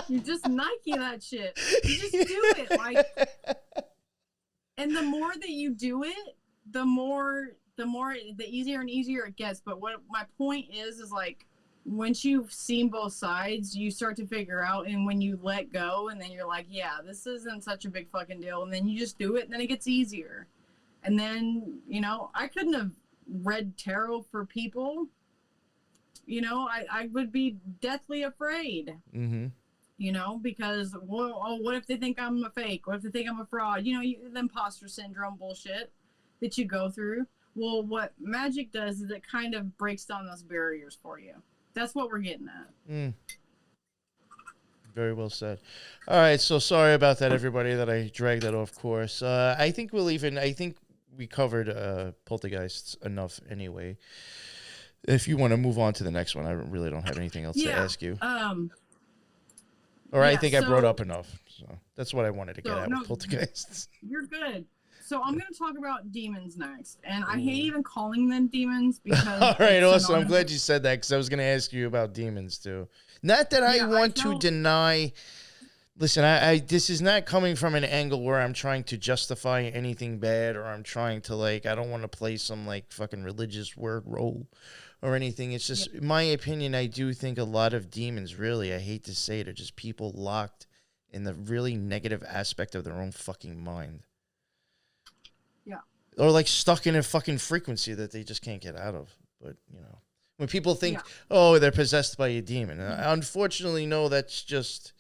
You just Nike that shit. You just do it. Like, and the more that you do it, the easier and easier it gets. But what my point is like, once you've seen both sides, you start to figure out, and when you let go, and then you're like, yeah, this isn't such a big fucking deal, and then you just do it, and then it gets easier. And then, I couldn't have read tarot for people. I would be deathly afraid. Mm-hmm. Because, what if they think I'm a fake? What if they think I'm a fraud? The imposter syndrome bullshit that you go through. Well, what Magick does is it kind of breaks down those barriers for you. That's what we're getting at. Mm. Very well said. All right, so sorry about that, everybody, that I dragged that off course. I think we covered poltergeists enough anyway. If you want to move on to the next one, I really don't have anything else to ask you. I think I brought up enough. So that's what I wanted to get at with poltergeists. You're good. So I'm going to talk about demons next. And I hate even calling them demons because... All right, awesome. I'm glad you said that because I was going to ask you about demons too. Not that I want to deny... Listen, I this is not coming from an angle where I'm trying to justify anything bad or I'm trying to, I don't want to play some, fucking religious word role or anything. It's just, in my opinion, I do think a lot of demons, really, I hate to say it, are just people locked in the really negative aspect of their own fucking mind. Yeah. Or, stuck in a fucking frequency that they just can't get out of. But, when people think, oh, they're possessed by a demon. Unfortunately, no, that's just...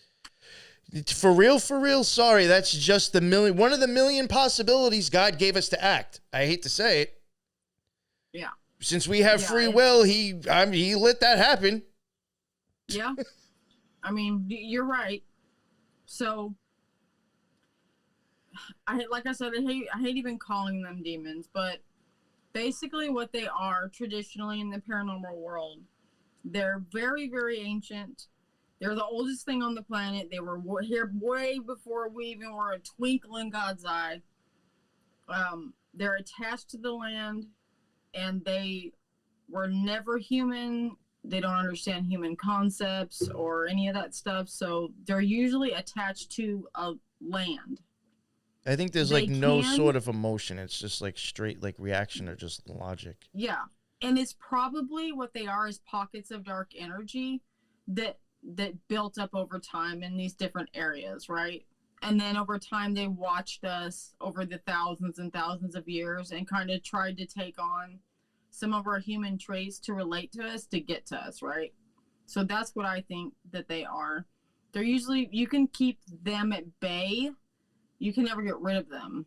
For real, sorry, that's just one of the million possibilities God gave us to act. I hate to say it. Yeah. Since we have free will, he let that happen. Yeah. I mean, you're right. So, like I said, I hate even calling them demons, but basically what they are traditionally in the paranormal world, they're very, very ancient. They're the oldest thing on the planet. They were here way before we even were a twinkle in God's eye. They're attached to the land, and they were never human. They don't understand human concepts or any of that stuff. So they're usually attached to a land. I think there's no sort of emotion. It's just straight reaction or just logic. Yeah. And it's probably what they are is pockets of dark energy that built up over time in these different areas, right? And then over time, they watched us over the thousands and thousands of years and kind of tried to take on some of our human traits to relate to us, to get to us, right? So that's what I think that they are. They're usually, you can keep them at bay. You can never get rid of them.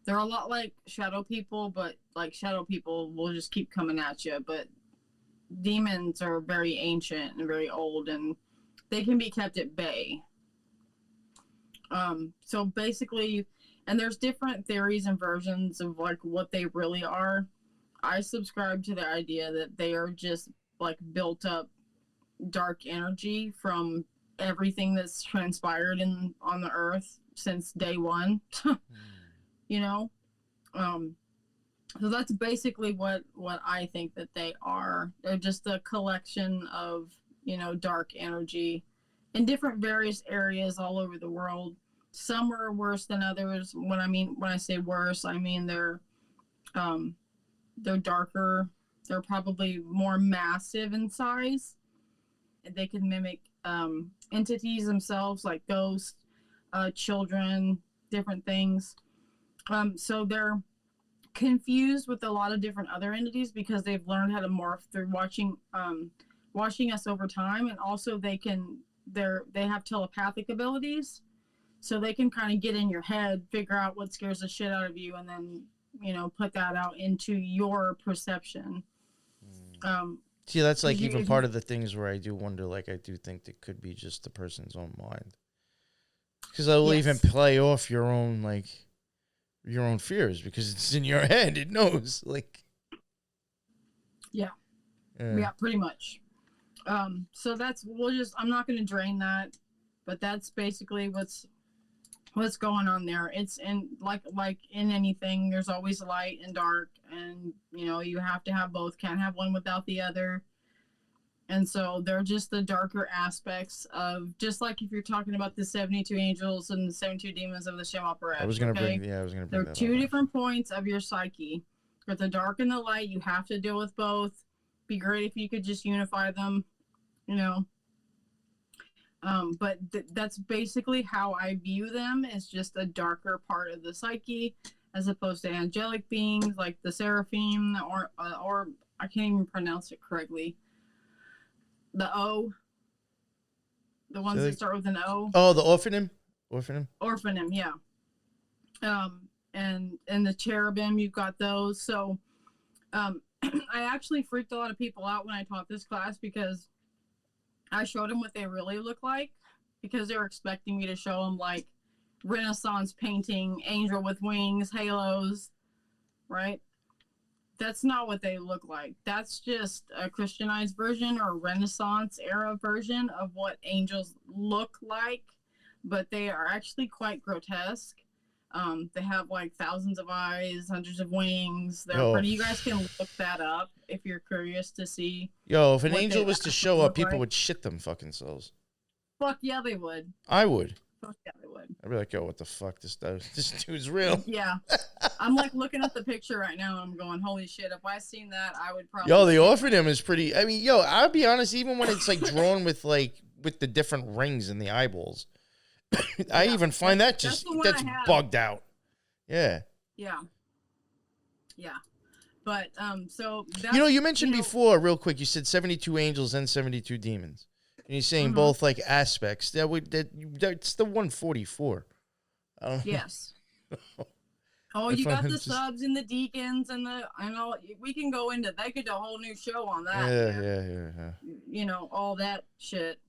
They're a lot like shadow people, but shadow people will just keep coming at you. But demons are very ancient and very old, and they can be kept at bay. So basically, and there's different theories and versions of what they really are. I subscribe to the idea that they are just built up dark energy from everything that's transpired on the earth since day one. So that's basically what I think that they are. They're just a collection of, dark energy in different various areas all over the world. Some are worse than others. When I say worse, I mean they're darker. They're probably more massive in size. They can mimic entities themselves, like ghosts, children, different things. So they're confused with a lot of different other entities because they've learned how to morph through watching us over time, and also they have telepathic abilities, so they can kind of get in your head, figure out what scares the shit out of you, and then put that out into your perception. See, that's even part of the things where I do wonder, I do think it could be just the person's own mind, because I will even play off your own your own fears because it's in your head. It knows, like. Yeah. Yeah, pretty much. So I'm not going to drain that, but that's basically what's going on there. It's in like in anything, there's always light and dark, and you have to have both. Can't have one without the other. And so they're just the darker aspects of, just like if you're talking about the 72 angels and the 72 demons of the Shemaparet. I was gonna bring that. They're two different points of your psyche. With the dark and the light, you have to deal with both. Be great if you could just unify them, But that's basically how I view them. It's just a darker part of the psyche, as opposed to angelic beings like the seraphim, or I can't even pronounce it correctly. The ones that start with an O. Oh, the orphanim. Orphanim, yeah. And the cherubim, you've got those. So, I actually freaked a lot of people out when I taught this class, because I showed them what they really look like, because they were expecting me to show them like Renaissance painting, angel with wings, halos, right? That's not what they look like. That's just a Christianized version or Renaissance era version of what angels look like, but they are actually quite grotesque. They have like thousands of eyes, hundreds of wings. They're pretty. You guys can look that up if you're curious to see. If an angel was to show up, people would shit them fucking selves. Fuck yeah, they would. I would. Fuck yeah, they would. I'd be like, what the fuck? This dude's real. Yeah. I'm like looking at the picture right now, and I'm going, holy shit, if I seen that, I would probably... the orphanum is pretty... I mean, I'll be honest, even when it's like drawn with the different rings in the eyeballs, I even find that's bugged out. Yeah. Yeah. Yeah. But, so... you mentioned before, real quick, you said 72 angels and 72 demons. And you're saying both like aspects. That's the 144. Yes. Oh, you got the subs and the deacons and all. We can go into. They could do a whole new show on that. Yeah. All that shit.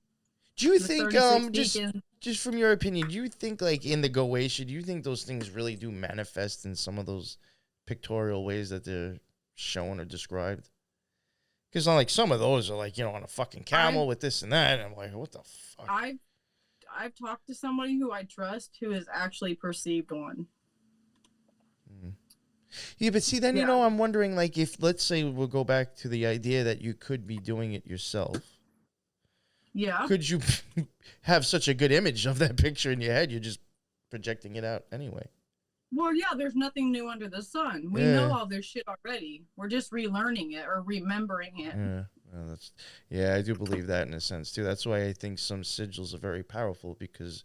Do you think just from your opinion, do you think like in the Goetia, do you think those things really do manifest in some of those pictorial ways that they're shown or described? Because like some of those are like, on a fucking camel with this and that. And I'm like, what the fuck? I've talked to somebody who I trust who has actually perceived one. Yeah, but see, then, I'm wondering, like, if, let's say we'll go back to the idea that you could be doing it yourself. Yeah. Could you have such a good image of that picture in your head? You're just projecting it out anyway. Well, yeah, there's nothing new under the sun. We know all this shit already. We're just relearning it or remembering it. Yeah. Well, I do believe that in a sense, too. That's why I think some sigils are very powerful, because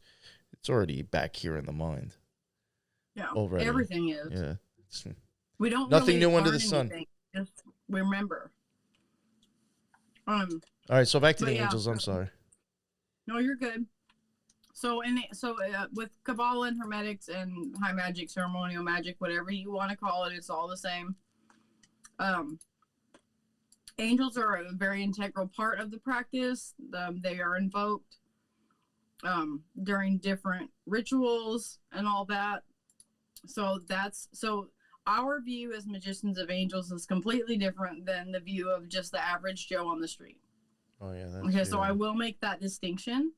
it's already back here in the mind. Yeah, already. Everything is. Yeah. We don't nothing really new under the sun. Just remember. All right, so back to the angels. I'm sorry. No, you're good. So with Kabbalah and Hermetics and High Magic, Ceremonial Magic, whatever you want to call it, it's all the same. Angels are a very integral part of the practice. They are invoked during different rituals and all that. So our view as magicians of angels is completely different than the view of just the average Joe on the street. Oh yeah. Okay, so I will make that distinction.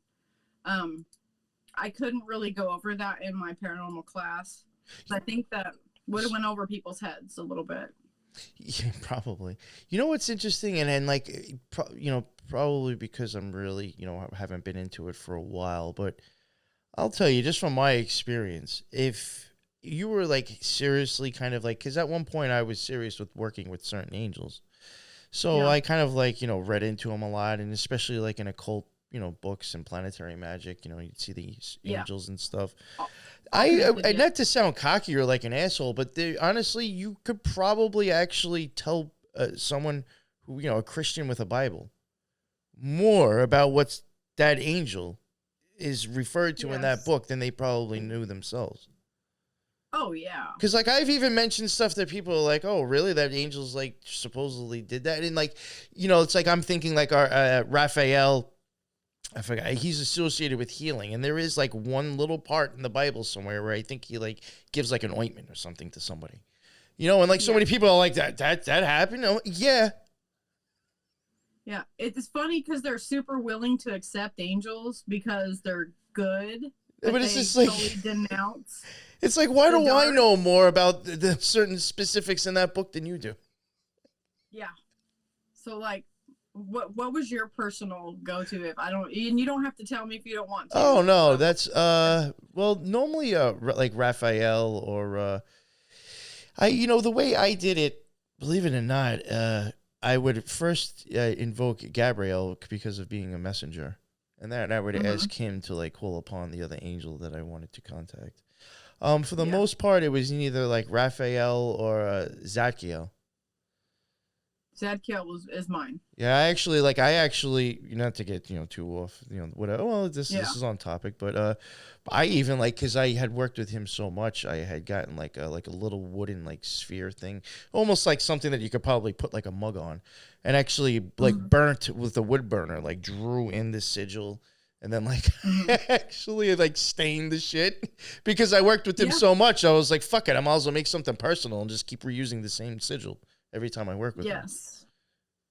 I couldn't really go over that in my paranormal class. I think that would have went over people's heads a little bit. Yeah, probably. You know what's interesting, and like, probably because I'm really, I haven't been into it for a while, but I'll tell you, just from my experience, if you were like seriously kind of like, because at one point I was serious with working with certain angels, so I kind of like, read into them a lot, and especially like in occult, books and planetary magic, you'd see these angels and stuff. I not to sound cocky or like an asshole, but honestly, you could probably actually tell someone who, a Christian with a Bible, more about what's that angel is referred to in that book than they probably knew themselves. Oh, yeah. Because, like, I've even mentioned stuff that people are like, oh, really? That angels, like, supposedly did that? And, like, it's like I'm thinking, like, our Raphael I forgot. He's associated with healing, and there is like one little part in the Bible somewhere where I think he like gives like an ointment or something to somebody, you know. And like so many people are like that happened. Oh, yeah. Yeah, it's funny because they're super willing to accept angels because they're good, but it's they just like totally denounce. It's like, why the do I dark. know more about the certain specifics in that book than you do? Yeah. So like, what was your personal go-to? If I don't, and you don't have to tell me if you don't want to. Oh no, that's well, normally like Raphael or the way I did it, believe it or not, I would first invoke Gabriel because of being a messenger, and then I would ask him to like call upon the other angel that I wanted to contact. For the most part, it was either like Raphael or Zadkiel. Zadkiel is mine. Yeah, I actually, not to get, too off, whatever. Well, this is on topic, but I even because I had worked with him so much, I had gotten like a little wooden like sphere thing, almost like something that you could probably put like a mug on, and actually like burnt with a wood burner, like drew in the sigil. And then actually like stained the shit because I worked with him so much. I was like, fuck it. I might as well make something personal and just keep reusing the same sigil every time I work with him.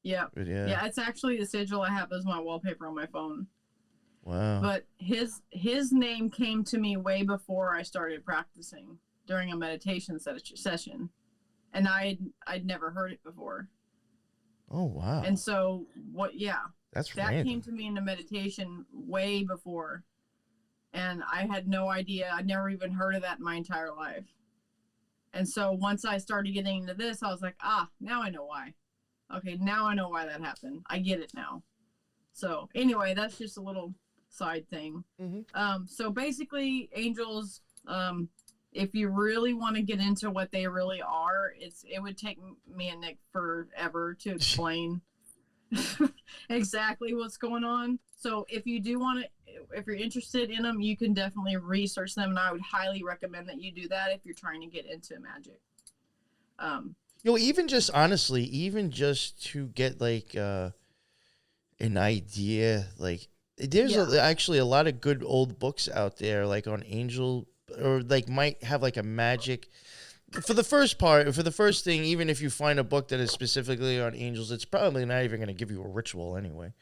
Yeah. Yeah. It's actually the sigil I have as my wallpaper on my phone. Wow. But his name came to me way before I started practicing during a meditation session. And I'd never heard it before. Oh, wow. And so that random. Came to me in the meditation way before, and I had no idea. I'd never even heard of that in my entire life. And so once I started getting into this, I was like, now I know why. Okay, now I know why that happened. I get it now. So anyway, that's just a little side thing. So basically, angels, if you really want to get into what they really are, it would take me and Nick forever to explain exactly what's going on. So if you do want to, if you're interested in them, you can definitely research them, and I would highly recommend that you do that if you're trying to get into magic. Even just honestly, even just to get like an idea, like there's actually a lot of good old books out there, like on angel, or like might have like a magic. For the first thing, even if you find a book that is specifically on angels, it's probably not even going to give you a ritual anyway.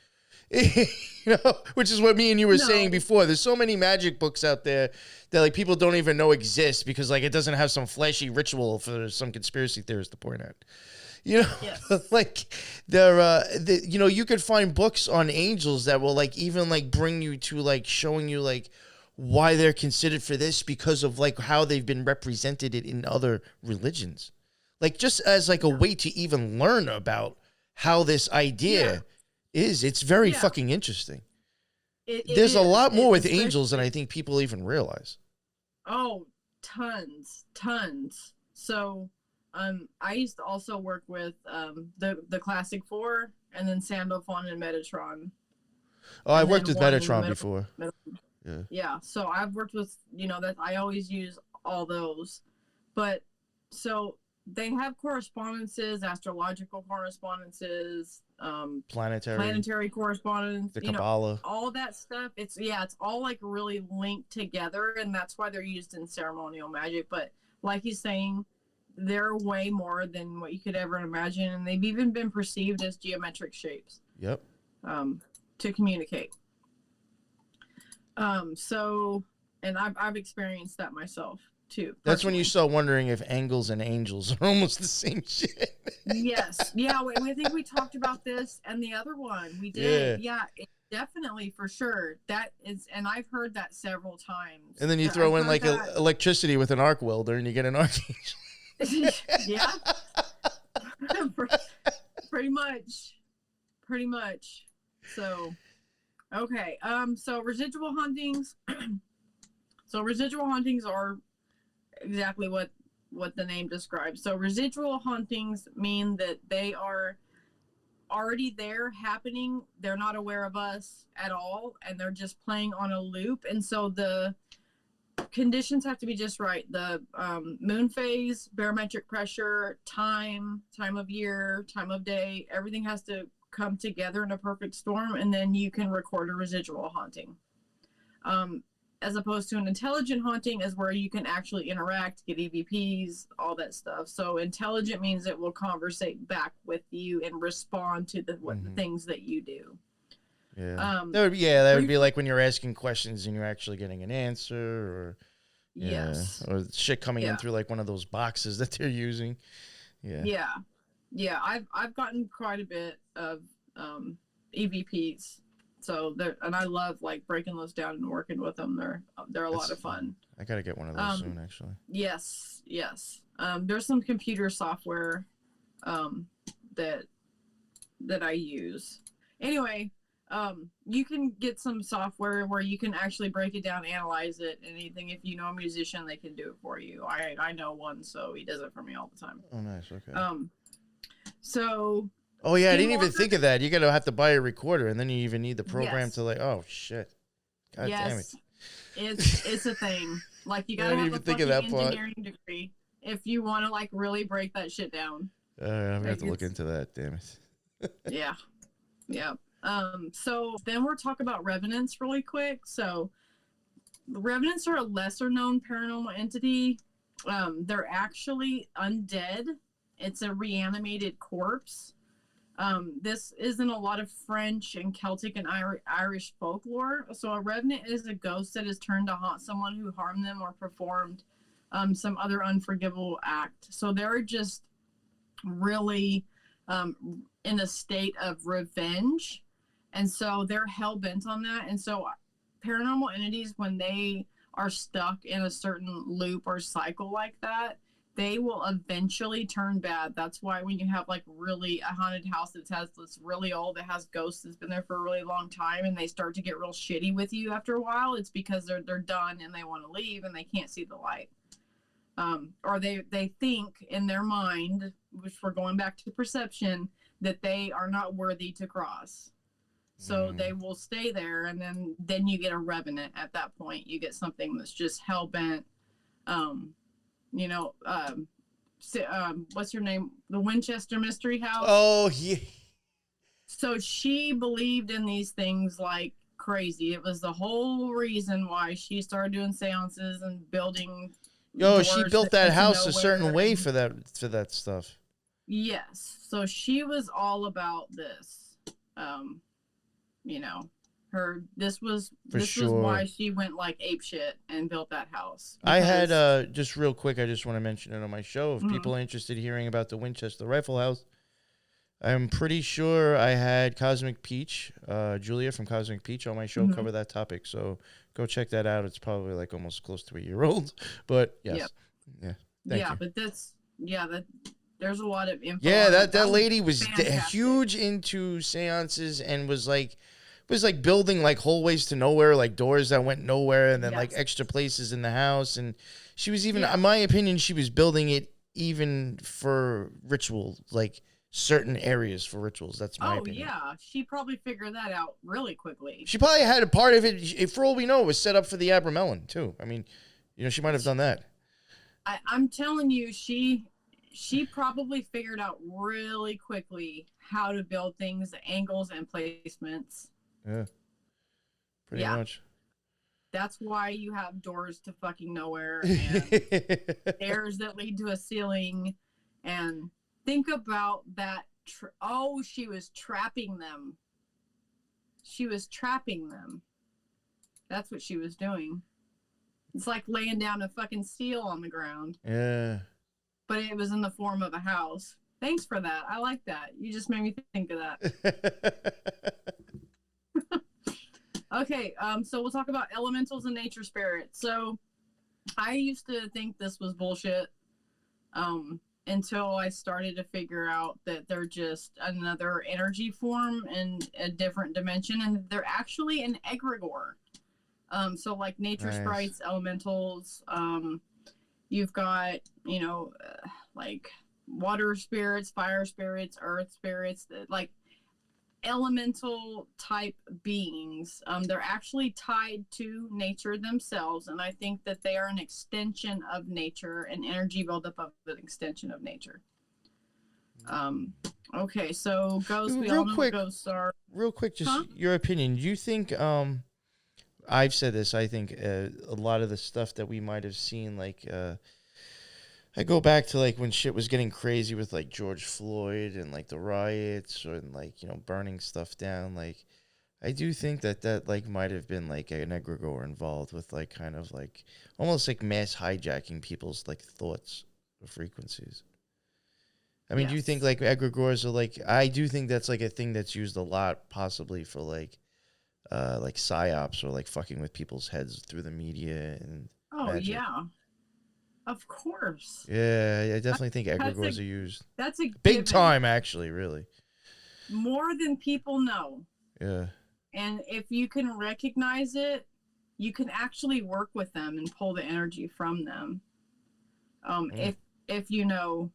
Which is what me and you were saying before. There's so many magic books out there that like people don't even know exist because like it doesn't have some flashy ritual for some conspiracy theorists to point at. Like you could find books on angels that will like even like bring you to like showing you like why they're considered for this because of like how they've been represented in other religions, like just as like a way to even learn about how this idea is. It's very fucking interesting. There's a lot more with angels than I think people even realize. Oh, tons. So I used to also work with the classic four, and then Sandalphon and Metatron. Oh, I've worked with Metatron before. Yeah, so I've worked with, that I always use all those. But so they have correspondences, astrological correspondences, planetary correspondence, the Kabbalah, all that stuff. It's all like really linked together, and that's why they're used in ceremonial magic. But like he's saying, they're way more than what you could ever imagine, and they've even been perceived as geometric shapes. Yep. To communicate. So, and I've experienced that myself too. That's personally. When you start wondering if angles and angels are almost the same shit. Yes. Yeah. I think we talked about this and the other one we did. Yeah. Definitely, for sure. That is, and I've heard that several times. And then you throw in like electricity with an arc welder and you get an archangel. Yeah. Pretty much. So, okay. So residual hauntings. So residual hauntings are exactly what the name describes. So residual hauntings mean that they are already there, happening. They're not aware of us at all, and they're just playing on a loop. And so the conditions have to be just right. The moon phase, barometric pressure, time of year, time of day, everything has to come together in a perfect storm, and then you can record a residual haunting. As opposed to an intelligent haunting is where you can actually interact, get EVPs, all that stuff. So intelligent means it will conversate back with you and respond to the things that you do. Yeah. That would be like when you're asking questions and you're actually getting an answer, or or shit coming in through like one of those boxes that they're using. I've gotten quite a bit of EVPs. So and I love like breaking those down and working with them. They're a lot of fun. I gotta get one of those soon, actually. Yes. There's some computer software that I use. Anyway, you can get some software where you can actually break it down, analyze it, anything. If you know a musician, they can do it for you. I know one, so he does it for me all the time. Oh, nice. Okay. So. Oh yeah, I didn't even think of that. You gotta have to buy a recorder, and then you even need the program to like. Oh shit! God damn it! It's a thing. Like you gotta have a fucking engineering degree if you want to like really break that shit down. I'm gonna have to look into that. Damn it. Yeah. So then we'll talk about Revenants really quick. So the Revenants are a lesser known paranormal entity. They're actually undead. It's a reanimated corpse. This is in a lot of French and Celtic and Irish folklore. So a revenant is a ghost that is turned to haunt someone who harmed them or performed some other unforgivable act. So they're just really in a state of revenge. And so they're hell-bent on that. And so paranormal entities, when they are stuck in a certain loop or cycle like that, they will eventually turn bad. That's why when you have like really a haunted house that's really old, that has ghosts that's been there for a really long time, and they start to get real shitty with you after a while, it's because they're done and they want to leave and they can't see the light. Or they think in their mind, which we're going back to perception, that they are not worthy to cross. So they will stay there, and then you get a revenant at that point. You get something that's just hell-bent. What's her name? The Winchester Mystery House. Oh, yeah. So she believed in these things like crazy. It was the whole reason why she started doing seances and building. She built that house a certain way for that stuff. Yes. So she was all about this. This was why she went like ape shit and built that house. I had just real quick, I just want to mention it on my show. If people are interested in hearing about the Winchester Rifle House, I'm pretty sure I had Cosmic Peach, Julia from Cosmic Peach, on my show cover that topic. So go check that out. It's probably like almost close to a year old, but yes, Thank you. But there's a lot of info. Yeah, that lady was huge into seances and was like building like hallways to nowhere, like doors that went nowhere, and then like extra places in the house. And she was even, in my opinion, she was building it even for ritual, like certain areas for rituals. That's my opinion. Oh yeah, she probably figured that out really quickly. She probably had a part of it. For all we know, it was set up for the Abramelin too. I mean, she might have done that. I'm telling you, she probably figured out really quickly how to build things, the angles and placements. Yeah. Pretty much. That's why you have doors to fucking nowhere and stairs that lead to a ceiling. And think about that. She was trapping them. She was trapping them. That's what she was doing. It's like laying down a fucking seal on the ground. Yeah. But it was in the form of a house. Thanks for that. I like that. You just made me think of that. Okay, so we'll talk about elementals and nature spirits. So I used to think this was bullshit until I started to figure out that they're just another energy form in a different dimension, and they're actually an egregore. So like nature sprites, elementals, you've got, like water spirits, fire spirits, earth spirits, like elemental type beings. They're actually tied to nature themselves, and I think that they are an extension of nature, an energy buildup of an extension of nature. Okay, so ghosts. We all Real know what quick, ghosts are. real quick, just Huh? your opinion. Do you think I've said this. I think a lot of the stuff that we might have seen, like I go back to like when shit was getting crazy with like George Floyd and like the riots or like burning stuff down. Like I do think that like might have been like an egregore involved with like kind of like almost like mass hijacking people's like thoughts or frequencies. I mean, do you think Yes. like egregores are like? I do think that's like a thing that's used a lot, possibly for like psyops or like fucking with people's heads through the media and Oh magic. yeah, of course. Yeah, I That- definitely think That's egregores a are used that's a big given. time, actually. Really. More than people know. Yeah. And if you can recognize it, you can actually work with them and pull the energy from them. Mm. If you know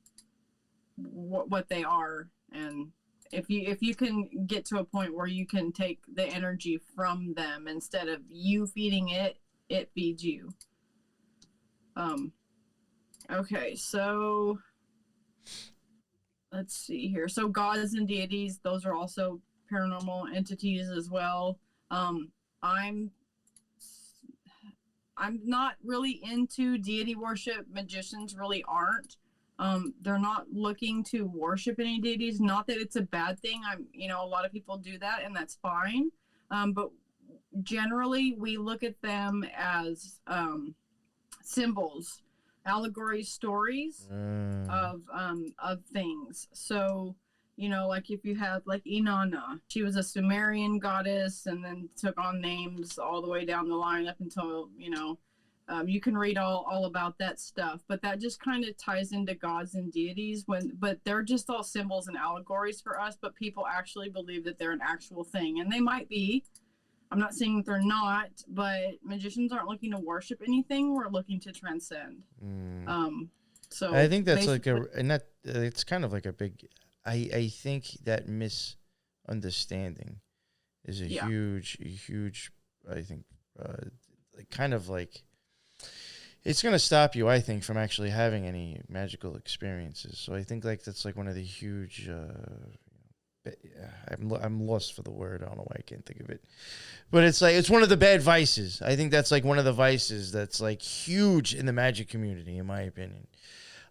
what they are, and if you can get to a point where you can take the energy from them instead of you feeding it, it feeds you. Okay, so let's see here. So gods and deities, those are also paranormal entities as well. Um, I'm I'm not really into deity worship. Magicians really aren't. They're not looking to worship any deities. Not that it's a bad thing. A lot of people do that, and that's fine. But generally, we look at them as symbols, allegories, stories Mm. of things. So, like if you have like Inanna, she was a Sumerian goddess, and then took on names all the way down the line up until you can read all about that stuff. But that just kind of ties into gods and deities but they're just all symbols and allegories for us. But people actually believe that they're an actual thing, and they might be. I'm not saying that they're not, but magicians aren't looking to worship anything. We're looking to transcend. Mm. Um, I so think that's like basically, and that it's kind of like a big. I think that misunderstanding is a yeah, huge. I think like kind of like it's gonna stop you. I think from actually having any magical experiences. So I think like that's like one of the huge. I'm lost for the word. I don't know why I can't think of it. But it's like it's one of the bad vices. I think that's like one of the vices that's like huge in the magic community, in my opinion.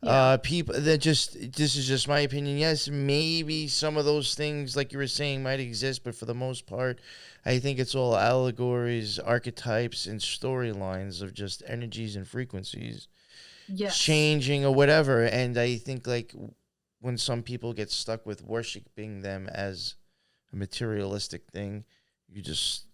yeah, People that just this is just my opinion. Yes, maybe some of those things, like you were saying, might exist, but for the most part, I think it's all allegories, archetypes, and storylines of just energies and frequencies yes, changing or whatever. And I think like when some people get stuck with worshiping them as a materialistic thing, you just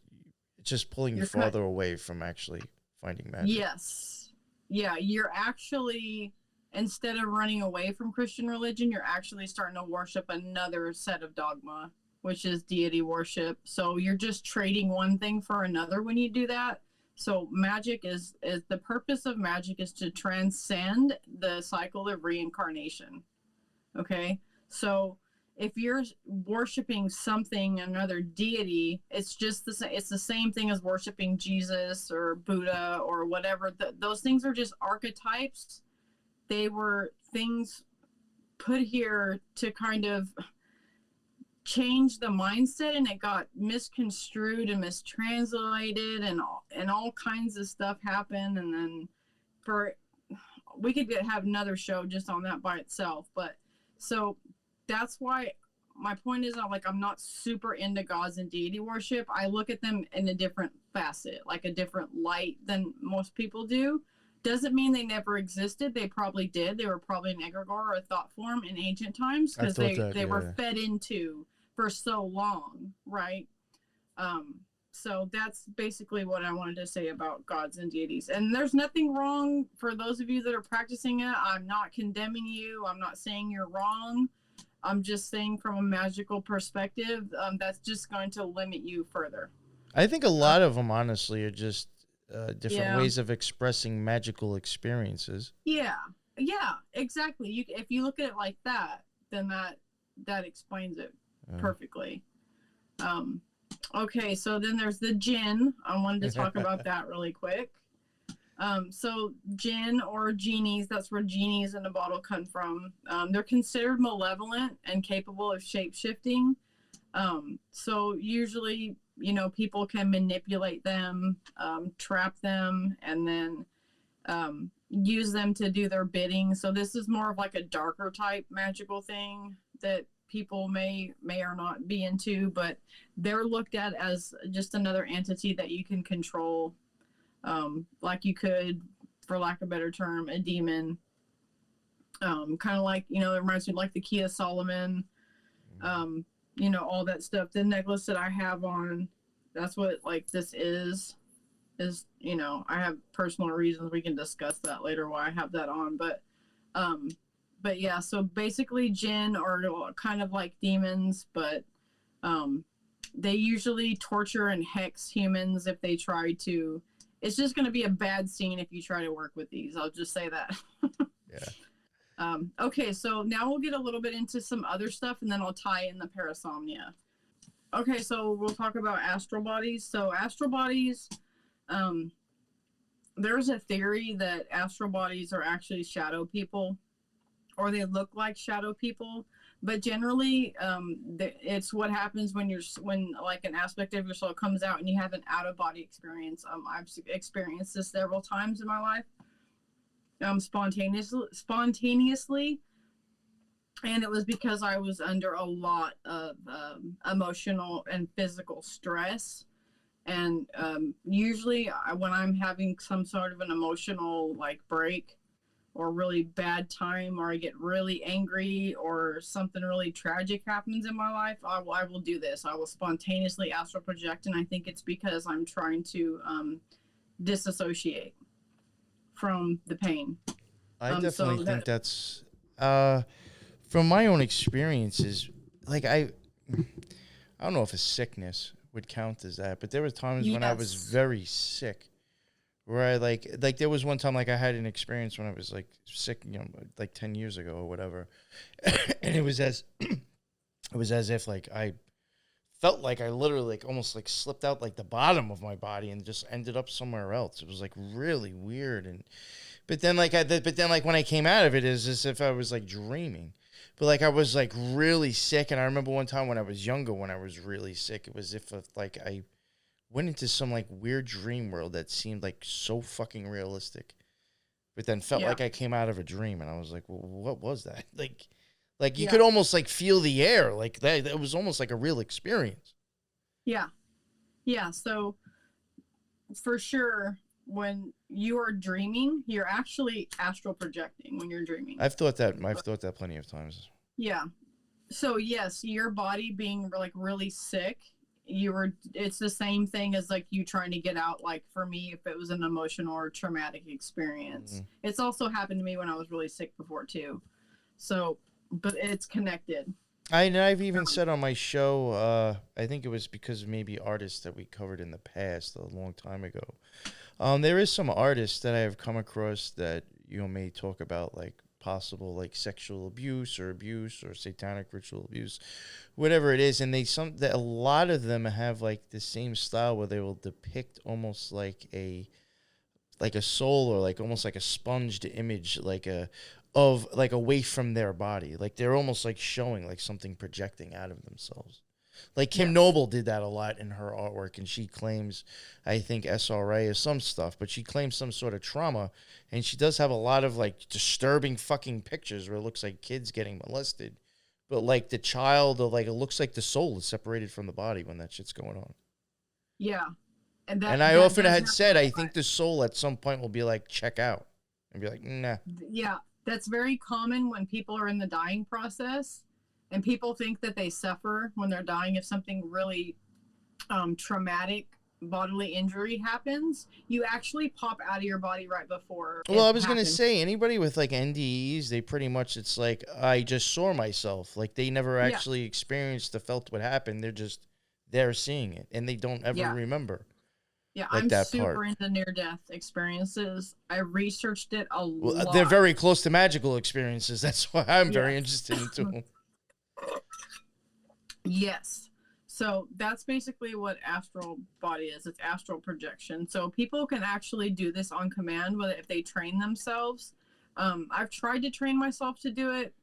it's just pulling you you're cut. farther away from actually finding magic. Yes, yeah, you're actually, instead of running away from Christian religion, you're actually starting to worship another set of dogma, which is deity worship. So you're just trading one thing for another when you do that. So magic is the purpose of magic is to transcend the cycle of reincarnation. Okay, so if you're worshiping something, another deity, it's just it's the same thing as worshiping Jesus or Buddha or whatever. Those things are just archetypes. They were things put here to kind of change the mindset, and it got misconstrued and mistranslated, and all kinds of stuff happened. And then for we could have another show just on that by itself. But so that's why my point is, I'm not super into gods and deity worship. I look at them in a different facet, like a different light than most people do. Doesn't mean they never existed. They probably did. They were probably an egregore or a thought form in ancient times, I because thought that, they were yeah. fed into for so long, right? Um, so that's basically what I wanted to say about gods and deities. And there's nothing wrong for those of you that are practicing it. I'm not condemning you. I'm not saying you're wrong. I'm just saying from a magical perspective, that's just going to limit you further. I think a lot of them, honestly, are just different Yeah. ways of expressing magical experiences. Yeah. Yeah, exactly. If you look at it like that, then that explains it perfectly. Okay, so then there's the Djinn. I wanted to talk about that really quick. So Djinn or genies, that's where genies in a bottle come from. They're considered malevolent and capable of shape-shifting. So usually, people can manipulate them, trap them, and then use them to do their bidding. So this is more of like a darker type magical thing that people may or not be into, but they're looked at as just another entity that you can control, like you could, for lack of a better term, a demon. Kind of like, it reminds me of like the Key of Solomon, all that stuff. The necklace that I have on, that's what like this is, I have personal reasons. We can discuss that later why I have that on, but yeah, so basically Djinn are kind of like demons, but they usually torture and hex humans if they try to. It's just going to be a bad scene if you try to work with these. I'll just say that. Yeah. Okay, so now we'll get a little bit into some other stuff, and then I'll tie in the Parasomnia. Okay, so we'll talk about astral bodies. So astral bodies, there's a theory that astral bodies are actually shadow people, or they look like shadow people. But generally, it's what happens when like an aspect of your soul comes out and you have an out of body experience. I've experienced this several times in my life, spontaneously, and it was because I was under a lot of emotional and physical stress. And usually, when I'm having some sort of an emotional like break, or really bad time, or I get really angry, or something really tragic happens in my life, I will do this. I will spontaneously astral project, and I think it's because I'm trying to disassociate from the pain. I definitely think that's, from my own experiences, like I don't know if a sickness would count as that, but there were times when I was very sick, where I like there was one time like I had an experience when I was like sick, like 10 years ago or whatever, and it was as if like I felt like I literally like almost like slipped out like the bottom of my body and just ended up somewhere else. It was like really weird, but then like when I came out of it, is as if I was like dreaming. But like I was like really sick, and I remember one time when I was younger, when I was really sick, it was if like I went into some like weird dream world that seemed like so fucking realistic, but then felt like I came out of a dream, and I was like, well, what was that? Like you could almost like feel the air, like that. It was almost like a real experience. Yeah. So for sure, when you are dreaming, you're actually astral projecting when you're dreaming. I've thought that plenty of times. Yeah. So yes, your body being like really sick, it's the same thing as like you trying to get out. Like for me, if it was an emotional or traumatic experience, it's also happened to me when I was really sick before too. So, but it's connected. I've even said on my show, I think it was because of maybe artists that we covered in the past a long time ago. There is some artists that I have come across that may talk about like possible like sexual abuse or satanic ritual abuse, whatever it is, and a lot of them have like the same style where they will depict almost like a soul, or like almost like a sponged image, of away from their body, like they're almost like showing like something projecting out of themselves. Like Kim Noble did that a lot in her artwork, and she claims, I think SRA is some stuff, but she claims some sort of trauma, and she does have a lot of like disturbing fucking pictures where it looks like kids getting molested, but like the child, or like it looks like the soul is separated from the body when that shit's going on. Yeah, and I often had said I think the soul at some point will be like check out and be like nah. Yeah, that's very common when people are in the dying process. And people think that they suffer when they're dying if something really traumatic bodily injury happens. You actually pop out of your body right before. Well, I was going to say, anybody with like NDEs, they pretty much, it's like, I just saw myself. Like they never actually experienced or felt what happened. They're seeing it, and they don't ever remember. Yeah, like I'm super into near-death experiences. I researched it a lot. Well, they're very close to magical experiences. That's why I'm very interested into them. Yes. So that's basically what astral body is. It's astral projection. So people can actually do this on command, whether if they train themselves. I've tried to train myself to do it.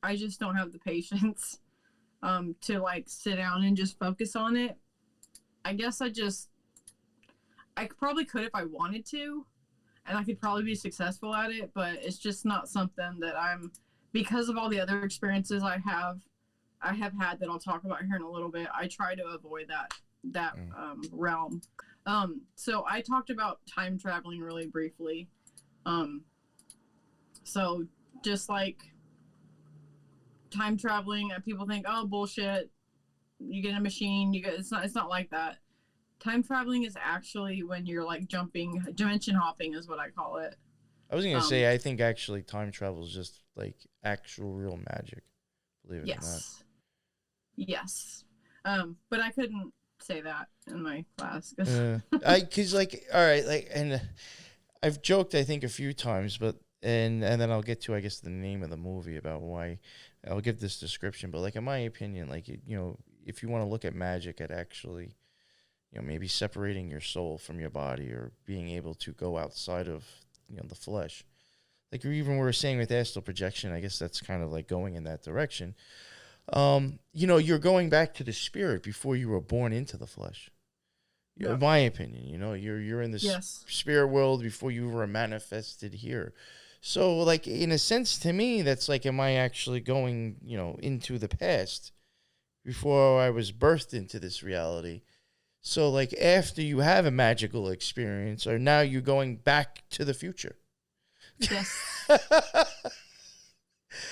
I just don't have the patience to like sit down and just focus on it. I guess I probably could if I wanted to, and I could probably be successful at it, but it's just not something that because of all the other experiences I have had that I'll talk about here in a little bit. I try to avoid that realm. So I talked about time traveling really briefly. So just like time traveling, people think, oh, bullshit, you get a machine, it's not like that. Time traveling is actually when you're like jumping, dimension hopping is what I call it. I was gonna say, I think actually time travel is just like actual real magic, believe it or not. Yes. But I couldn't say that in my class. Cause like, all right, like, and I've joked, I think, a few times, but, and then I'll get to, I guess, the name of the movie about why I'll give this description, but like, in my opinion, like, you know, if you want to look at magic at actually, you know, maybe separating your soul from your body or being able to go outside of, you know, the flesh, like you even were saying with astral projection, I guess that's kind of like going in that direction. You know, you're going back to the spirit before you were born into the flesh. Yep. In my opinion, you know, you're in the spirit world before you were manifested here. So, like, in a sense, to me, that's like, am I actually going, you know, into the past before I was birthed into this reality? So, like, after you have a magical experience, or now you're going back to the future. Yes.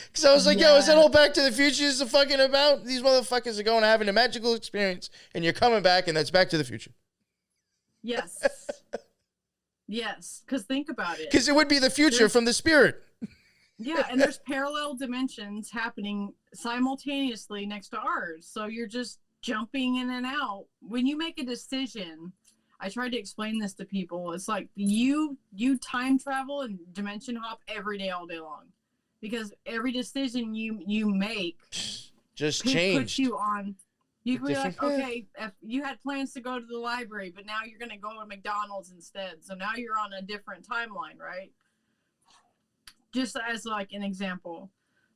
Because I was like, yo, is that all Back to the Future is fucking about? These motherfuckers are going to having a magical experience, and you're coming back, and that's Back to the Future. Yes. Yes, because think about it. Because it would be the future from the spirit. Yeah, and there's parallel dimensions happening simultaneously next to ours. So you're just jumping in and out. When you make a decision, I tried to explain this to people. It's like you time travel and dimension hop every day, all day long. Because every decision you make just changed. Puts you on. You can be like, okay, if you had plans to go to the library, but now you're going to go to McDonald's instead. So now you're on a different timeline, right? Just as like an example.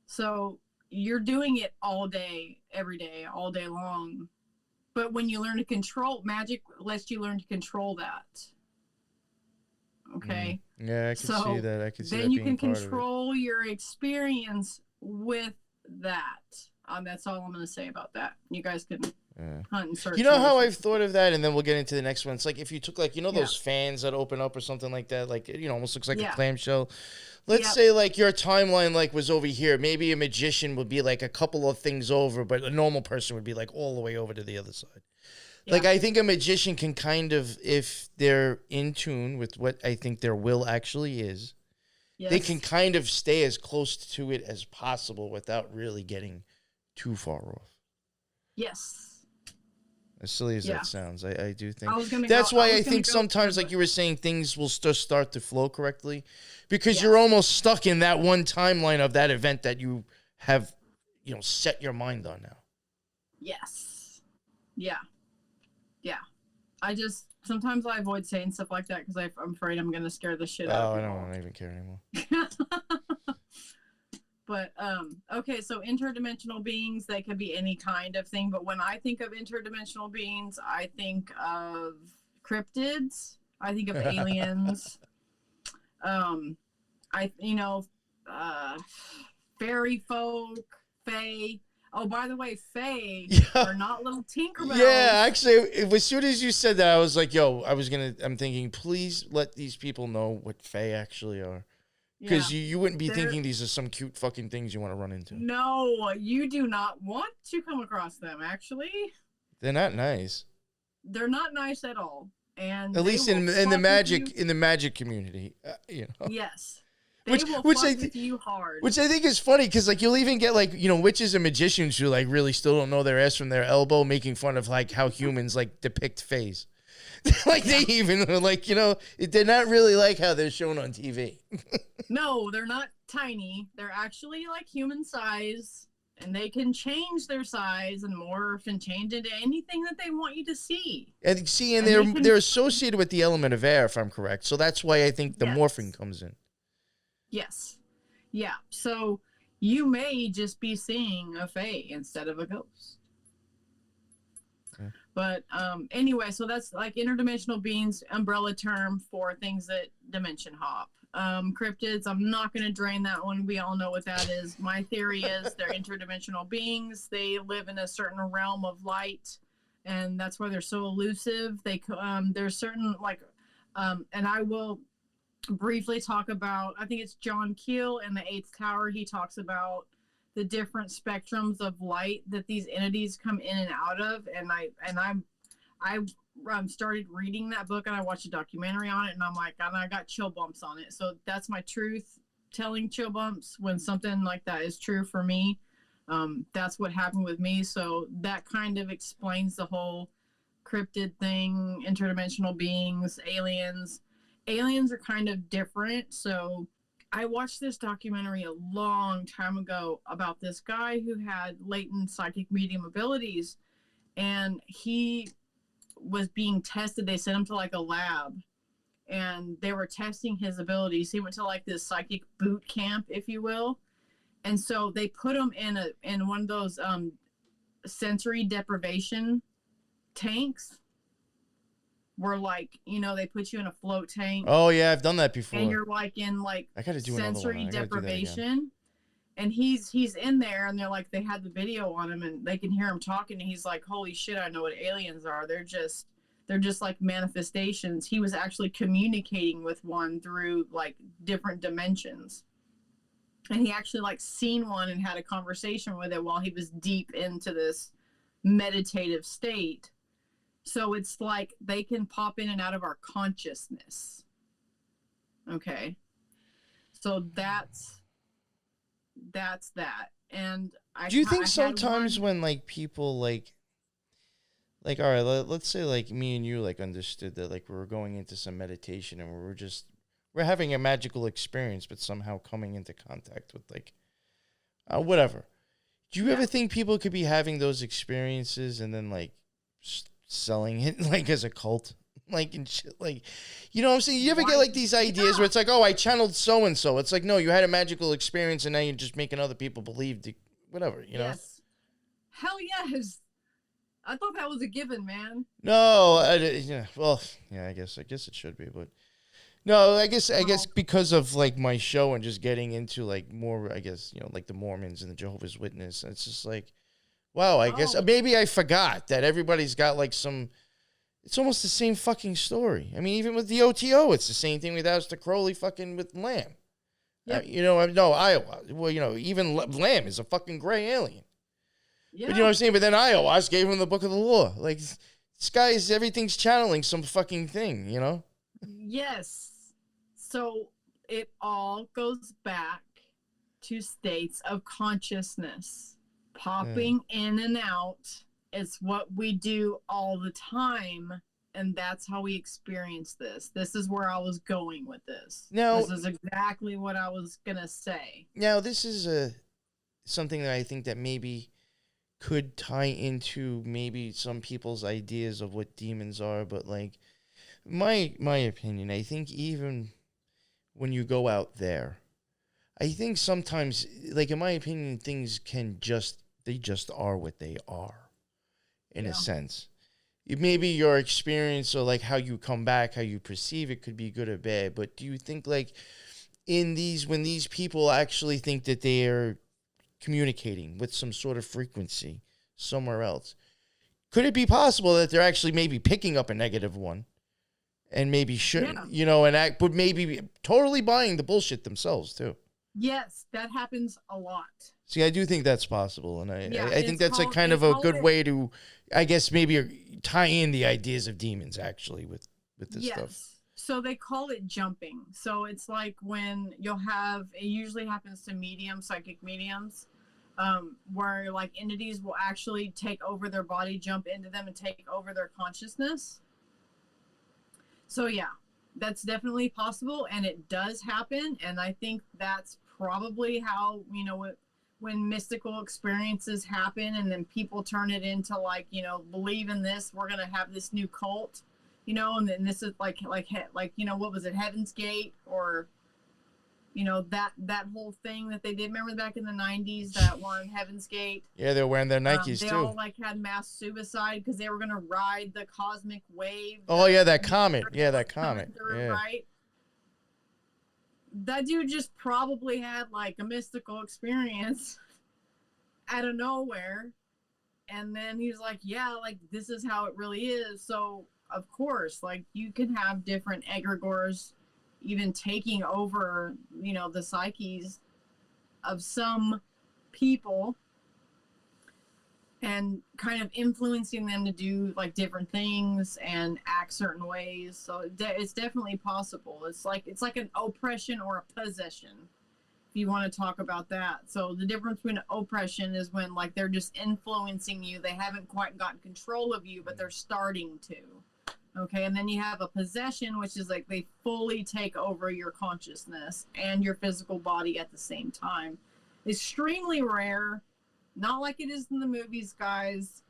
So you're doing it all day, every day, all day long. But when you learn to control, magic lets you learn to control that. Okay? Yeah, I can see that. I can see that. Then you can control your experience with that. That's all I'm going to say about that. You guys can hunt and search. You know how I've thought of that, and then we'll get into the next one. It's like if you took, like, you know, those fans that open up or something like that, like, you know, almost looks like a clamshell. Let's say, like, your timeline, like, was over here. Maybe a magician would be, like, a couple of things over, but a normal person would be, like, all the way over to the other side. Yeah. Like, I think a magician can kind of, if they're in tune with what I think their will actually is, they can kind of stay as close to it as possible without really getting too far off. Yes. As silly as that sounds, I do think that's why I think sometimes, like you were saying, things will start to flow correctly because you're almost stuck in that one timeline of that event that you have, you know, set your mind on now. Yes. Yeah. Yeah. Sometimes I avoid saying stuff like that because I'm afraid I'm going to scare the shit out of people. I don't even care anymore. But, okay, so interdimensional beings, they could be any kind of thing. But when I think of interdimensional beings, I think of cryptids. I think of aliens. Fairy folk, fae. Oh, by the way, fae are not little Tinkerbells. Yeah, actually, as soon as you said that, I was like, yo, I'm thinking, please let these people know what fae actually are. Because you wouldn't be thinking these are some cute fucking things you want to run into. No, you do not want to come across them, actually. They're not nice. They're not nice at all. And at least in the magic community, you know. Yes. They will fuck with you hard. Which I think is funny because, like, you'll even get, like, you know, witches and magicians who, like, really still don't know their ass from their elbow making fun of, like, how humans, like, depict faes. Like, they even, like, you know, they're not really like how they're shown on TV. No, they're not tiny. They're actually, like, human size. and they can change their size and morph and change into anything that they want you to see. And see, and And they're associated with the element of air, if I'm correct. So that's why I think the Yes. morphing comes in. Yes. Yeah. So you may just be seeing a fae instead of a ghost. Okay. But anyway, so that's like interdimensional beings, umbrella term for things that dimension hop. Cryptids, I'm not going to drain that one. We all know what that is. My theory is they're interdimensional beings. They live in a certain realm of light, and that's why they're so elusive. There's certain and I will briefly talk about, I think it's John Keel in the Eighth Tower. He talks about the different spectrums of light that these entities come in and out of, and I started reading that book and I watched a documentary on it, and I got chill bumps on it. So that's my truth telling chill bumps when something like that is true for me. That's what happened with me. So that kind of explains the whole cryptid thing, interdimensional beings, aliens. Aliens are kind of different. So I watched this documentary a long time ago about this guy who had latent psychic medium abilities, and he was being tested. They sent him to like a lab, and they were testing his abilities. He went to like this psychic boot camp, if you will. And so they put him in one of those sensory deprivation tanks, where they put you in a float tank. Oh yeah, I've done that before. And you're like in like I gotta do sensory another one. deprivation. And he's in there, and they had the video on him, and they can hear him talking, and he's like, holy shit, I know what aliens are. They're just like manifestations. He was actually communicating with one through like different dimensions. And he actually like seen one and had a conversation with it while he was deep into this meditative state. So it's like they can pop in and out of our consciousness. Okay. So that's that. And do you think sometimes when like people like all right, let's say like me and you like understood that like we were going into some meditation and we're having a magical experience, but somehow coming into contact with like whatever. Do you ever think people could be having those experiences and then like selling it like as a cult? Like and shit, like, you know what I'm saying? You ever get like these ideas where it's like, oh, I channeled so and so. It's like, no, you had a magical experience and now you're just making other people believe whatever, you know? Yes. Hell yes. I thought that was a given, man. No, I guess it should be, but no, I guess because of like my show and just getting into like more, I guess, like the Mormons and the Jehovah's Witness, it's just like, wow, I guess maybe I forgot that everybody's got like it's almost the same fucking story. I mean, even with the OTO, it's the same thing with Aleister Crowley fucking with Lamb. Yep. No, Iowa. Well, even Lamb is a fucking gray alien. Yeah. But you know what I'm saying? But then Iowa gave him the Book of the Law. Like, this guy everything's channeling some fucking thing, you know? Yes. So it all goes back to states of consciousness. Popping in and out. It's what we do all the time, and that's how we experience this. This is where I was going with this. Now, this is exactly what I was going to say. Now, this is something that I think that maybe could tie into maybe some people's ideas of what demons are, but like my opinion, I think even when you go out there, I think sometimes, like in my opinion, things they just are what they are. In a sense, maybe your experience or like how you come back, how you perceive it could be good or bad. But do you think like when these people actually think that they are communicating with some sort of frequency somewhere else, could it be possible that they're actually maybe picking up a negative one and maybe shouldn't, but maybe totally buying the bullshit themselves too? Yes, that happens a lot. See, I do think that's possible, and I think that's a kind of a good way to, I guess, maybe tie in the ideas of demons, actually, with this stuff. So they call it jumping. So it's like when it usually happens to psychic mediums, where like entities will actually take over their body, jump into them, and take over their consciousness. So yeah, that's definitely possible, and it does happen, and I think that's probably how, when mystical experiences happen and then people turn it into like, you know, believe in this, we're going to have this new cult, you know, and then this is like, you know, what was it? Heaven's Gate, or, you know, that whole thing that they did. Remember back in the 90s, that one, Heaven's Gate? Yeah, they're wearing their Nikes they too. all like had mass suicide because they were going to ride the cosmic wave. Oh yeah, that comet. Yeah, that comet. Through, yeah. Right? That dude just probably had like a mystical experience out of nowhere. And then he's like, yeah, like this is how it really is. So of course, like you can have different egregores even taking over, you know, the psyches of some people and kind of influencing them to do like different things and act certain ways. So it's definitely possible. It's like an oppression or a possession, if you want to talk about that. So the difference between oppression is when like they're just influencing you. They haven't quite gotten control of you, but they're starting to. Okay, and then you have a possession, which is like they fully take over your consciousness and your physical body at the same time. Extremely rare. Not like it is in the movies, guys.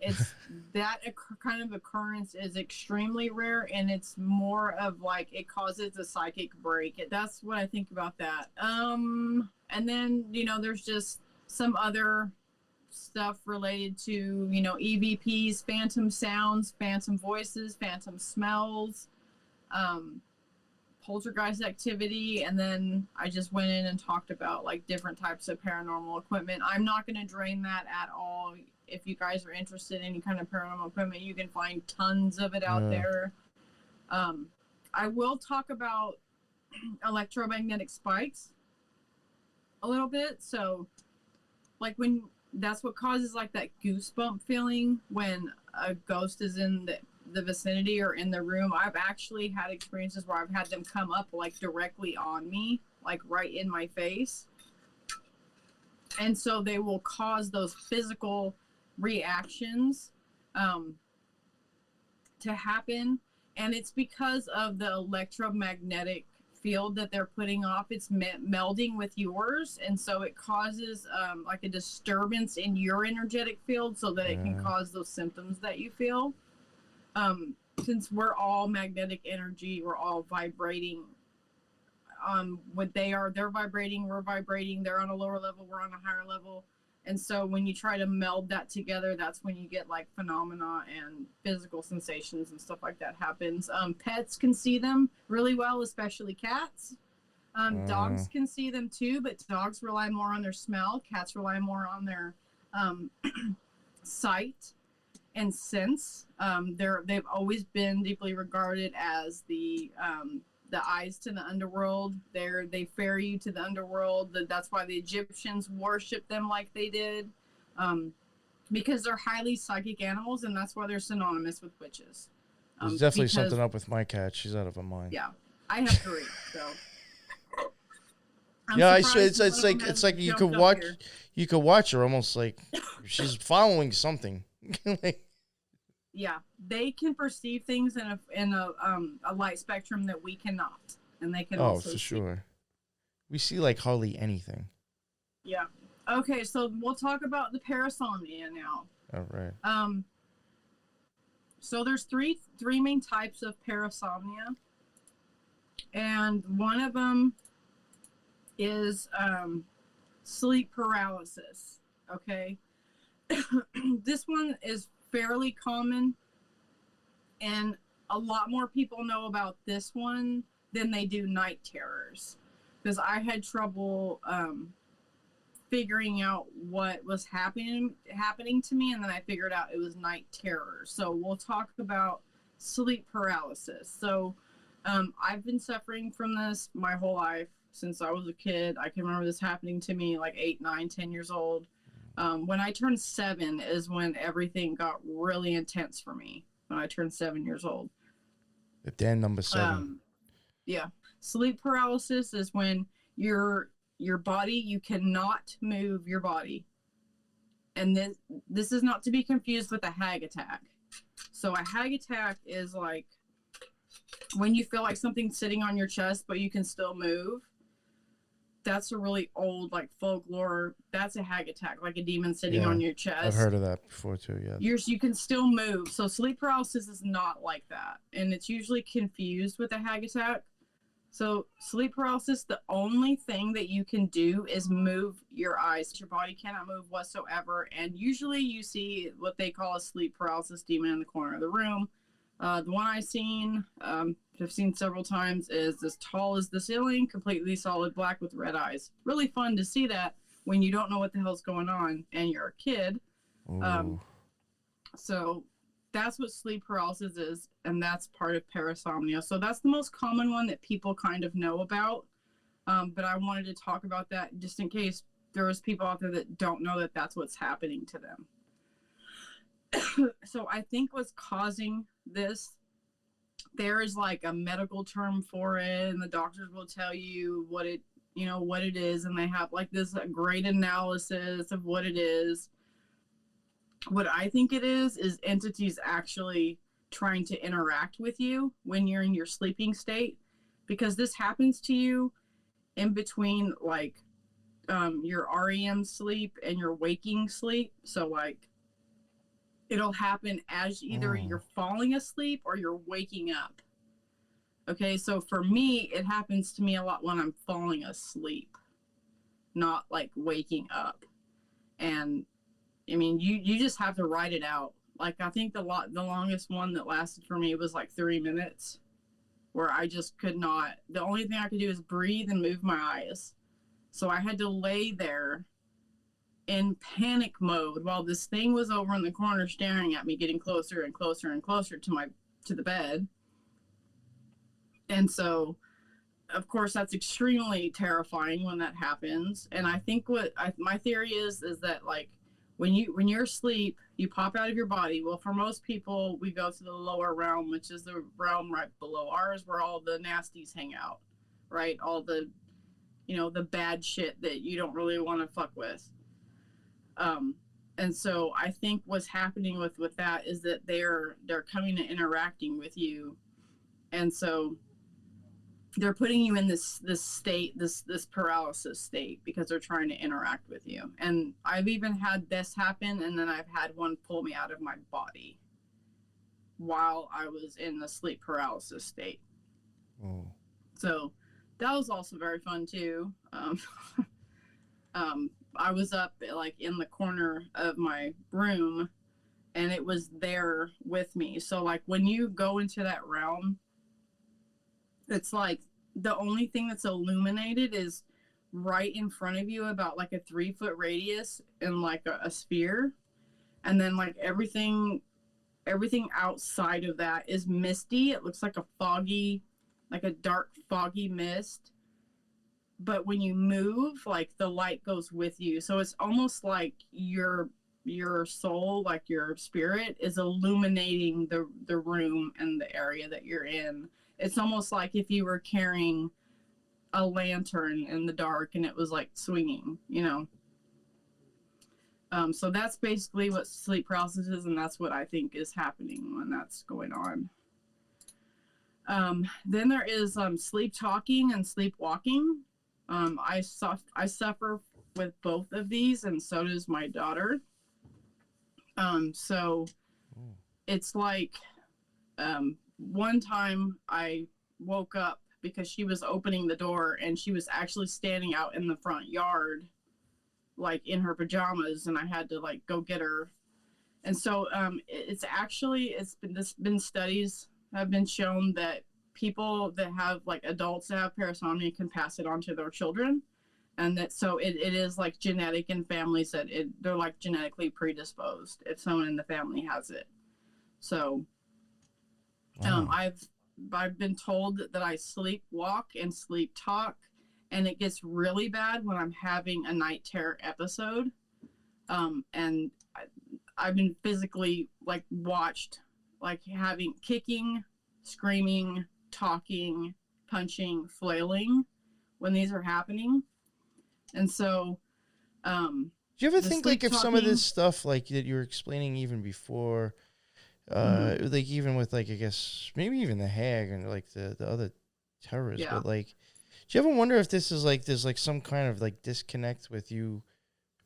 It's that kind of occurrence is extremely rare, and it's more of like it causes a psychic break. That's what I think about that. And then, you know, there's just some other stuff related to, you know, EVPs, phantom sounds, phantom voices, phantom smells, poltergeist activity, and then I just went in and talked about like different types of paranormal equipment. I'm not going to drain that at all. If you guys are interested in any kind of paranormal equipment, you can find tons of it out there. I will talk about electromagnetic spikes a little bit. So like when that's what causes like that goosebump feeling when a ghost is in the vicinity or in the room. I've actually had experiences where I've had them come up like directly on me, like right in my face. And so they will cause those physical reactions to happen. And it's because of the electromagnetic field that they're putting off. It's melding with yours, and so it causes like a disturbance in your energetic field so that it can cause those symptoms that you feel. Since we're all magnetic energy, we're all vibrating on what they're vibrating, we're vibrating, they're on a lower level, we're on a higher level. And so when you try to meld that together, that's when you get like phenomena and physical sensations and stuff like that happens. Pets can see them really well, especially cats. Dogs can see them too, but dogs rely more on their smell. Cats rely more on their sight and sense. They've always been deeply regarded as the eyes to the underworld. They ferry you to the underworld. That's why the Egyptians worshipped them like they did, because they're highly psychic animals, and that's why they're synonymous with witches. There's definitely something up with my cat. She's out of her mind. Yeah, I have 3. So it's like you could watch her almost like she's following something. Yeah, they can perceive things in a light spectrum that we cannot, and they can also for see. Sure. We see like hardly anything. Yeah. Okay, so we'll talk about the parasomnia now. All right. So there's three main types of parasomnia, and one of them is sleep paralysis. Okay. This one is fairly common, and a lot more people know about this one than they do night terrors, because I had trouble figuring out what was happening to me, and then I figured out it was night terror. So we'll talk about sleep paralysis. So I've been suffering from this my whole life since I was a kid. I can remember this happening to me like 8, 9, 10 years old. When I turned 7 is when everything got really intense for me. When I turned 7 years old. The Dan number 7. Yeah. Sleep paralysis is when your body, you cannot move your body. And this is not to be confused with a hag attack. So a hag attack is like when you feel like something's sitting on your chest, but you can still move. that's a really old like folklore. That's a hag attack, like a demon sitting Yeah, on your chest. I've heard of that before too. Yeah. You can still move. So sleep paralysis is not like that, and it's usually confused with a hag attack. So sleep paralysis, the only thing that you can do is move your eyes. Your body cannot move whatsoever, and usually you see what they call a sleep paralysis demon in the corner of the room. The one I've seen several times, is as tall as the ceiling, completely solid black with red eyes. Really fun to see that when you don't know what the hell's going on and you're a kid. So that's what sleep paralysis is, and that's part of parasomnia. So that's the most common one that people kind of know about. But I wanted to talk about that just in case there was people out there that don't know that that's what's happening to them. So I think what's causing this, there is like a medical term for it, and the doctors will tell you what it is, and they have like this great analysis of what it is. What I think it is entities actually trying to interact with you when you're in your sleeping state, because this happens to you in between like your REM sleep and your waking sleep. So like it'll happen as either you're falling asleep or you're waking up. Okay, so for me, it happens to me a lot when I'm falling asleep, not like waking up. And I mean, you just have to write it out. Like I think the longest one that lasted for me was like 3 minutes, where I just could not. The only thing I could do is breathe and move my eyes. So I had to lay there in panic mode while this thing was over in the corner staring at me, getting closer and closer and closer to the bed. And so, of course, that's extremely terrifying when that happens. And I think my theory is that like when you're asleep, you pop out of your body. Well, for most people, we go to the lower realm, which is the realm right below ours, where all the nasties hang out, right? All the, the bad shit that you don't really want to fuck with. And so I think what's happening with that is that they're coming and interacting with you, and so they're putting you in this state, this paralysis state, because they're trying to interact with you. And I've even had this happen, and then I've had one pull me out of my body while I was in the sleep paralysis state. So that was also very fun too. I was up like in the corner of my room, and it was there with me. So like when you go into that realm, it's like the only thing that's illuminated is right in front of you, about like a 3-foot radius in like a sphere. And then like everything outside of that is misty. It looks like a dark foggy mist. But when you move, like the light goes with you. So it's almost like your soul, like your spirit, is illuminating the room and the area that you're in. It's almost like if you were carrying a lantern in the dark and it was like swinging, So that's basically what sleep paralysis is, and that's what I think is happening when that's going on. Then there is sleep talking and sleepwalking. I suffer with both of these, and so does my daughter. So it's like one time I woke up because she was opening the door, and she was actually standing out in the front yard, like in her pajamas, and I had to like go get her. And so it's been studies have been shown that people that have like adults that have parasomnia can pass it on to their children, and that so it is like genetic in families, that they're like genetically predisposed if someone in the family has it. So I've been told that I sleepwalk and sleep talk, and it gets really bad when I'm having a night terror episode. And I've been physically like watched, like having kicking, screaming, talking, punching, flailing when these are happening. And so do you ever think like if some of this stuff like that you were explaining even before, like even with like I guess maybe even the hag and like the other terrorists, but like Do you ever wonder if this is like there's like some kind of like disconnect with you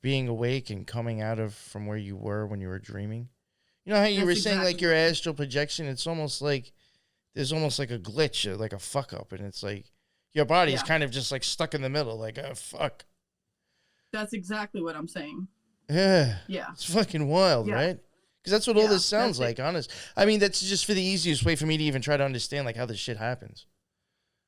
being awake and coming out of from where you were when you were dreaming? You know how you were saying like your astral projection? It's almost like there's almost like a glitch, like a fuck up, and it's like your body's kind of just like stuck in the middle, like oh fuck. That's exactly what I'm saying. Yeah. Yeah. It's fucking wild, right? Because that's what all this sounds like, honest. I mean, that's just for the easiest way for me to even try to understand like how this shit happens.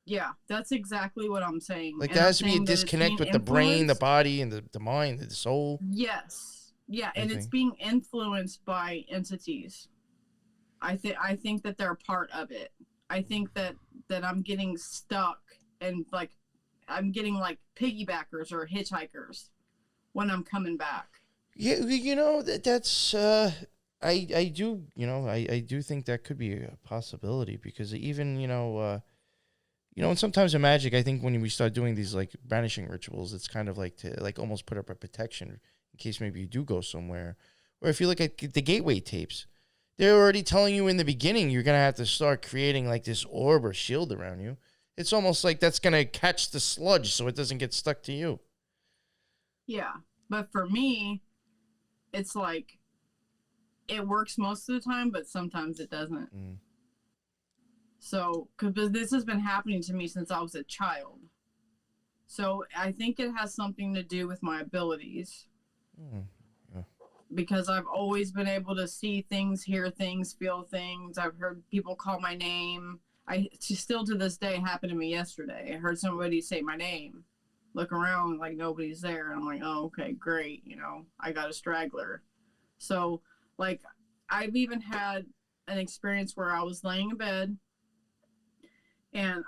Yeah, that's exactly what I'm saying. Like there has to be a disconnect with the brain, the body, and the mind, the soul. Yes. Yeah, and it's being influenced by entities. I think that they're part of it. I think that I'm getting stuck and like I'm getting like piggybackers or hitchhikers when I'm coming back. Yeah, you know that's I do I do think that could be a possibility because even and sometimes in magic I think when we start doing these like banishing rituals it's kind of like to like almost put up a protection in case maybe you do go somewhere. Or if you look at the gateway tapes, they're already telling you in the beginning you're gonna have to start creating like this orb or shield around you. It's almost like that's gonna catch the sludge so it doesn't get stuck to you. Yeah, but for me, it's like it works most of the time, but sometimes it doesn't. So, because this has been happening to me since I was a child. So, I think it has something to do with my abilities. Because I've always been able to see things, hear things, feel things. I've heard people call my name. Still to this day happened to me yesterday. I heard somebody say my name. Look around like nobody's there. And I'm like, oh, okay, great. I got a straggler. So, like, I've even had an experience where I was laying in bed and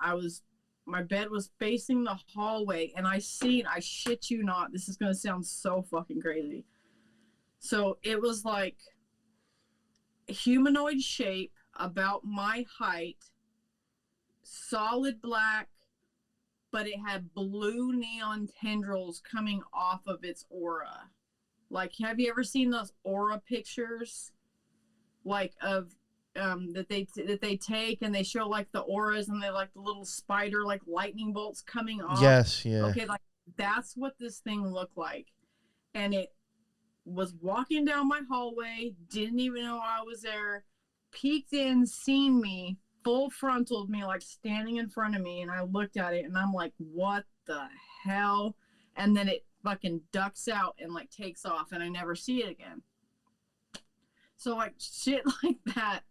my bed was facing the hallway and I shit you not, this is going to sound so fucking crazy. So it was like a humanoid shape about my height, solid black, but it had blue neon tendrils coming off of its aura. Like, have you ever seen those aura pictures? Like of that they take and they show like the auras and they like the little spider like lightning bolts coming off. Yes, yeah. Okay, like that's what this thing looked like. And it was walking down my hallway, didn't even know I was there, peeked in, seen me, full frontaled me, like standing in front of me, and I looked at it and I'm like, what the hell? And then it fucking ducks out and like takes off and I never see it again. So like shit like that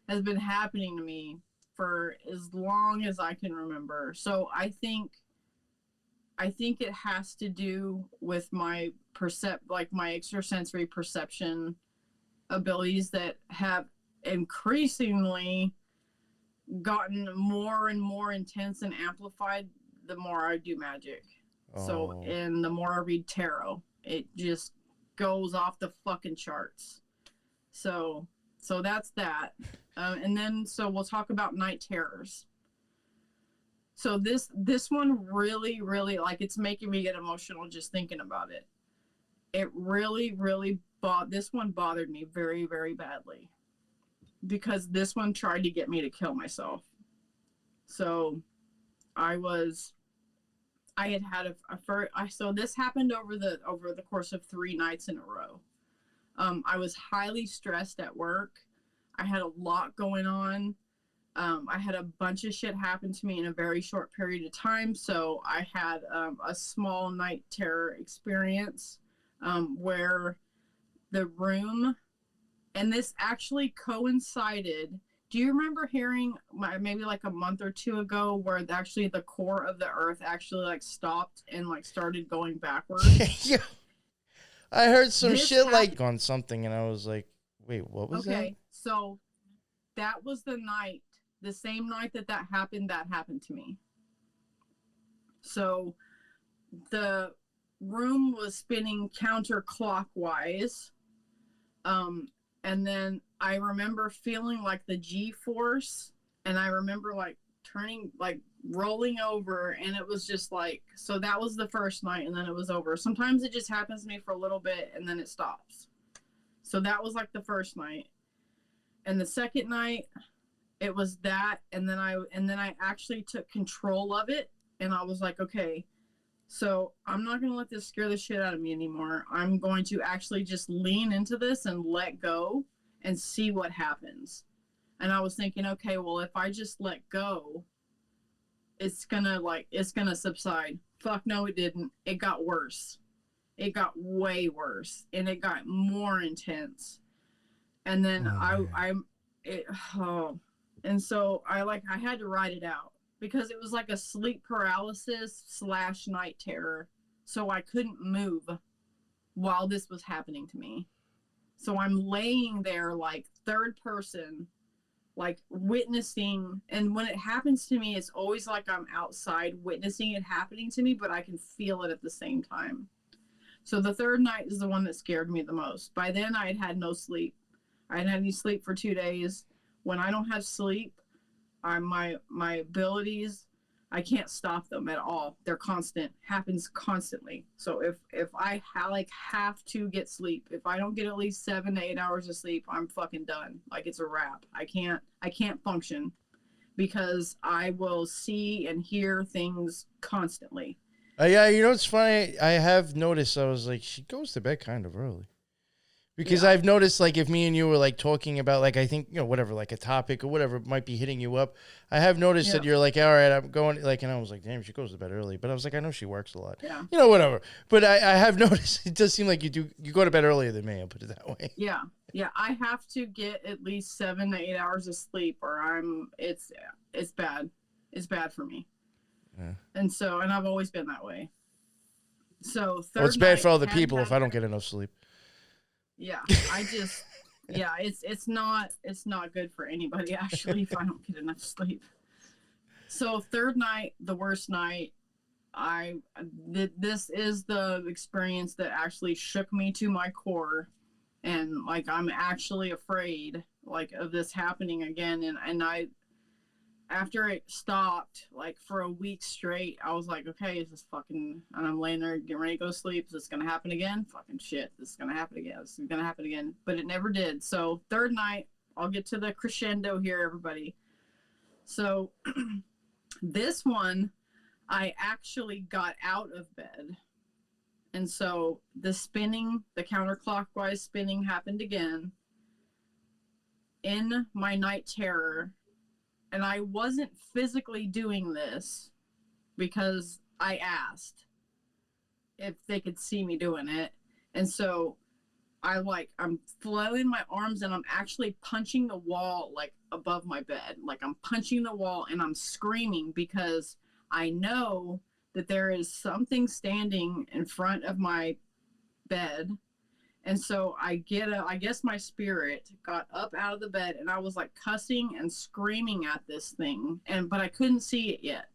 has been happening to me for as long as I can remember. So I think it has to do with my my extrasensory perception abilities that have increasingly gotten more and more intense and amplified the more I do magic. So, and the more I read tarot, it just goes off the fucking charts. So that's that. And then, so we'll talk about night terrors. So this one really, really, like, it's making me get emotional just thinking about it. It really, really this one bothered me very, very badly because this one tried to get me to kill myself. So so this happened over the course of 3 nights in a row. I was highly stressed at work. I had a lot going on. I had a bunch of shit happen to me in a very short period of time. So I had a small night terror experience where the room, and this actually coincided. Do you remember hearing maybe like a month or 2 ago where actually the core of the earth actually like stopped and like started going backwards? Yeah. I heard some shit like on something and I was like, wait, what was that? Okay, so that was the same night that happened to me. So the room was spinning counterclockwise. And then I remember feeling like the G-force, and I remember like turning, like rolling over, and it was just like, so that was the first night, and then it was over. Sometimes it just happens to me for a little bit, and then it stops. So that was like the first night. And the second night, it was that, and then I actually took control of it And I was like, okay, so I'm not going to let this scare the shit out of me anymore. I'm going to actually just lean into this and let go and see what happens. And I was thinking, okay, well, if I just let go, it's gonna subside. Fuck no, it didn't. It got worse. It got way worse, and it got more intense. And then and so I had to ride it out because it was like a sleep paralysis / night terror. So I couldn't move while this was happening to me. So I'm laying there like third person, like witnessing. And when it happens to me, it's always like I'm outside witnessing it happening to me, but I can feel it at the same time. So the third night is the one that scared me the most. By then I had had no sleep. I hadn't had any sleep for 2 days. When I don't have sleep, my abilities, I can't stop them at all. They're constant, happens constantly. So if I have to get sleep, if I don't get at least 7 to 8 hours of sleep, I'm fucking done. Like, it's a wrap. I can't function because I will see and hear things constantly. Yeah, you know what's funny? I have noticed. I was like, she goes to bed kind of early. Because I've noticed, like, if me and you were, like, talking about, like, I think, you know, whatever, like, a topic or whatever might be hitting you up, I have noticed that you're like, all right, I'm going, like, and I was like, damn, she goes to bed early. But I was like, I know she works a lot. Yeah. You know, whatever. But I have noticed, it does seem like you go to bed earlier than me, I'll put it that way. Yeah. Yeah, I have to get at least 7 to 8 hours of sleep or it's bad. It's bad for me. Yeah. And I've always been that way. So well, it's bad for other people if I don't get enough sleep. Yeah, it's not good for anybody actually if I don't get enough sleep. So third night, the worst night, this is the experience that actually shook me to my core, and like I'm actually afraid like of this happening again, and I after it stopped, like for a week straight, I was like, okay, is this fucking, and I'm laying there getting ready to go to sleep. Is this going to happen again? Fucking shit. This is going to happen again. This is going to happen again. But it never did. So third night, I'll get to the crescendo here, everybody. So this one, I actually got out of bed. And so the counterclockwise spinning happened again in my night terror. And I wasn't physically doing this because I asked if they could see me doing it. And so I'm flailing my arms and I'm actually punching the wall like above my bed. Like I'm punching the wall and I'm screaming because I know that there is something standing in front of my bed. And so I guess my spirit got up out of the bed and I was like cussing and screaming at this thing. But I couldn't see it yet,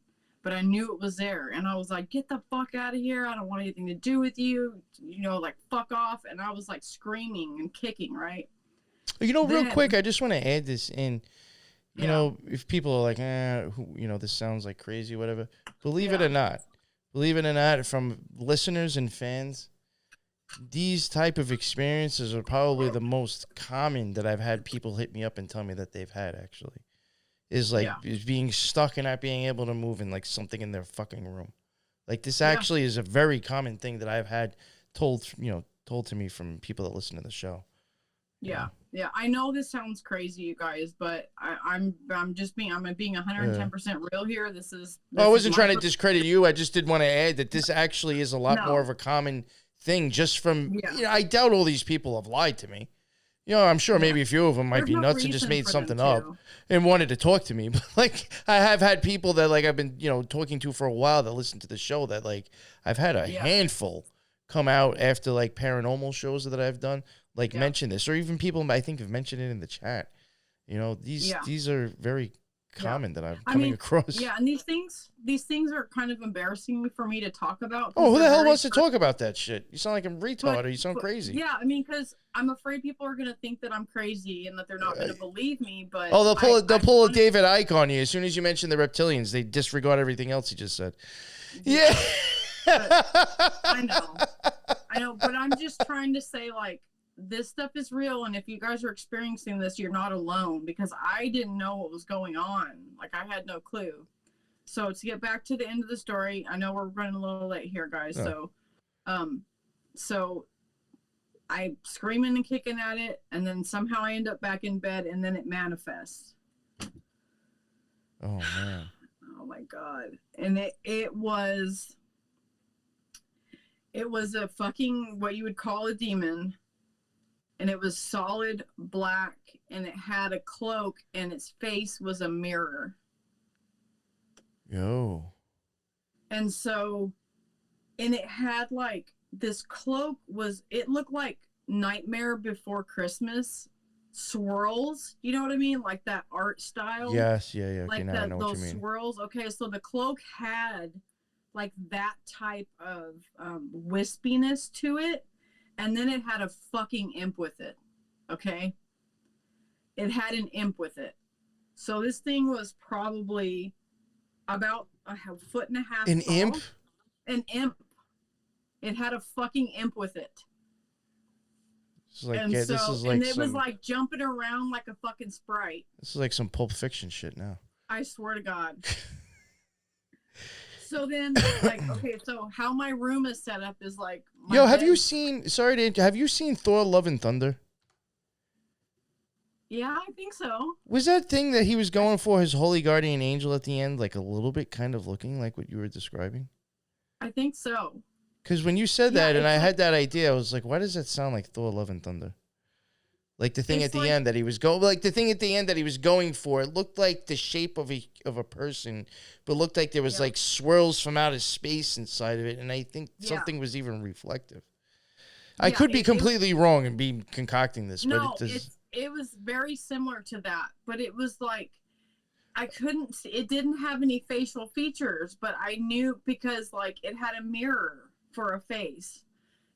but I knew it was there. And I was like, get the fuck out of here. I don't want anything to do with you. You know, like fuck off. And I was like screaming and kicking, right? You know, real quick, I just want to add this in. You know, if people are like, this sounds like crazy, whatever. Believe it or not, from listeners and fans, these type of experiences are probably the most common that I've had people hit me up and tell me that they've had, actually. Is being stuck and not being able to move in like something in their fucking room. Like this actually is a very common thing that I've had told to me from people that listen to the show. Yeah. Yeah. I know this sounds crazy, you guys, but I'm being 110% real here. I wasn't trying to discredit you. I just did want to add that this actually is a lot more of a common thing just from, I doubt all these people have lied to me. You know, I'm sure maybe a few of them might be nuts and just made something up and wanted to talk to me. But like, I have had people that like I've been, talking to for a while that listen to the show that like I've had a handful come out after like paranormal shows that I've done, like mention this, or even people I think have mentioned it in the chat. You know, these are very common that I'm coming across. Yeah, and these things are kind of embarrassing for me to talk about. Oh, who the hell wants to talk about that shit? You sound like a retard, or you sound crazy. Yeah, I mean, because I'm afraid people are gonna think that I'm crazy and that they're not gonna believe me. But they'll pull a David Icke on you as soon as you mention the reptilians. They disregard everything else you just said. Yeah. I know, but I'm just trying to say like, this stuff is real, and if you guys are experiencing this, you're not alone, because I didn't know what was going on. Like, I had no clue. So to get back to the end of the story, I know we're running a little late here, guys. Oh. So I screaming and kicking at it, and then somehow I end up back in bed, and then it manifests. Oh man. Oh my god. And it was a fucking, what you would call a demon, and it was solid black, and it had a cloak, and its face was a mirror. Yo. And so, and it had like, this cloak it looked like Nightmare Before Christmas swirls. You know what I mean? Like that art style. Yes, yeah. Okay, Like now I know what those you mean. swirls. Okay, so the cloak had like that type of wispiness to it, and then it had a fucking imp with it. Okay, it had an imp with it. So this thing was probably about a foot and a half An tall. imp? An imp. It had a fucking imp with it. This is like, And yeah, so, this is like and it some, was like jumping around like a fucking sprite. this is like some Pulp Fiction shit now. I swear to God. So then, like, okay, so how my room is set up is like. Yo, have you seen Thor: Love and Thunder? Yeah, I think so. Was that thing that he was going for his holy guardian angel at the end, like a little bit kind of looking like what you were describing? I think so. Because when you said Yeah, that and I it's had that idea, I was like, why does that sound like Thor: Love and Thunder? Like the thing It's at the like- end that he was going for, it looked like the shape of a person, but looked like there was Yeah. like swirls from outer space inside of it, and I think Yeah. something was even reflective. I Yeah, could be it- completely wrong and be concocting this, No, but it does. it was very similar to that, but it was like I couldn't see, it didn't have any facial features, but I knew because like it had a mirror for a face.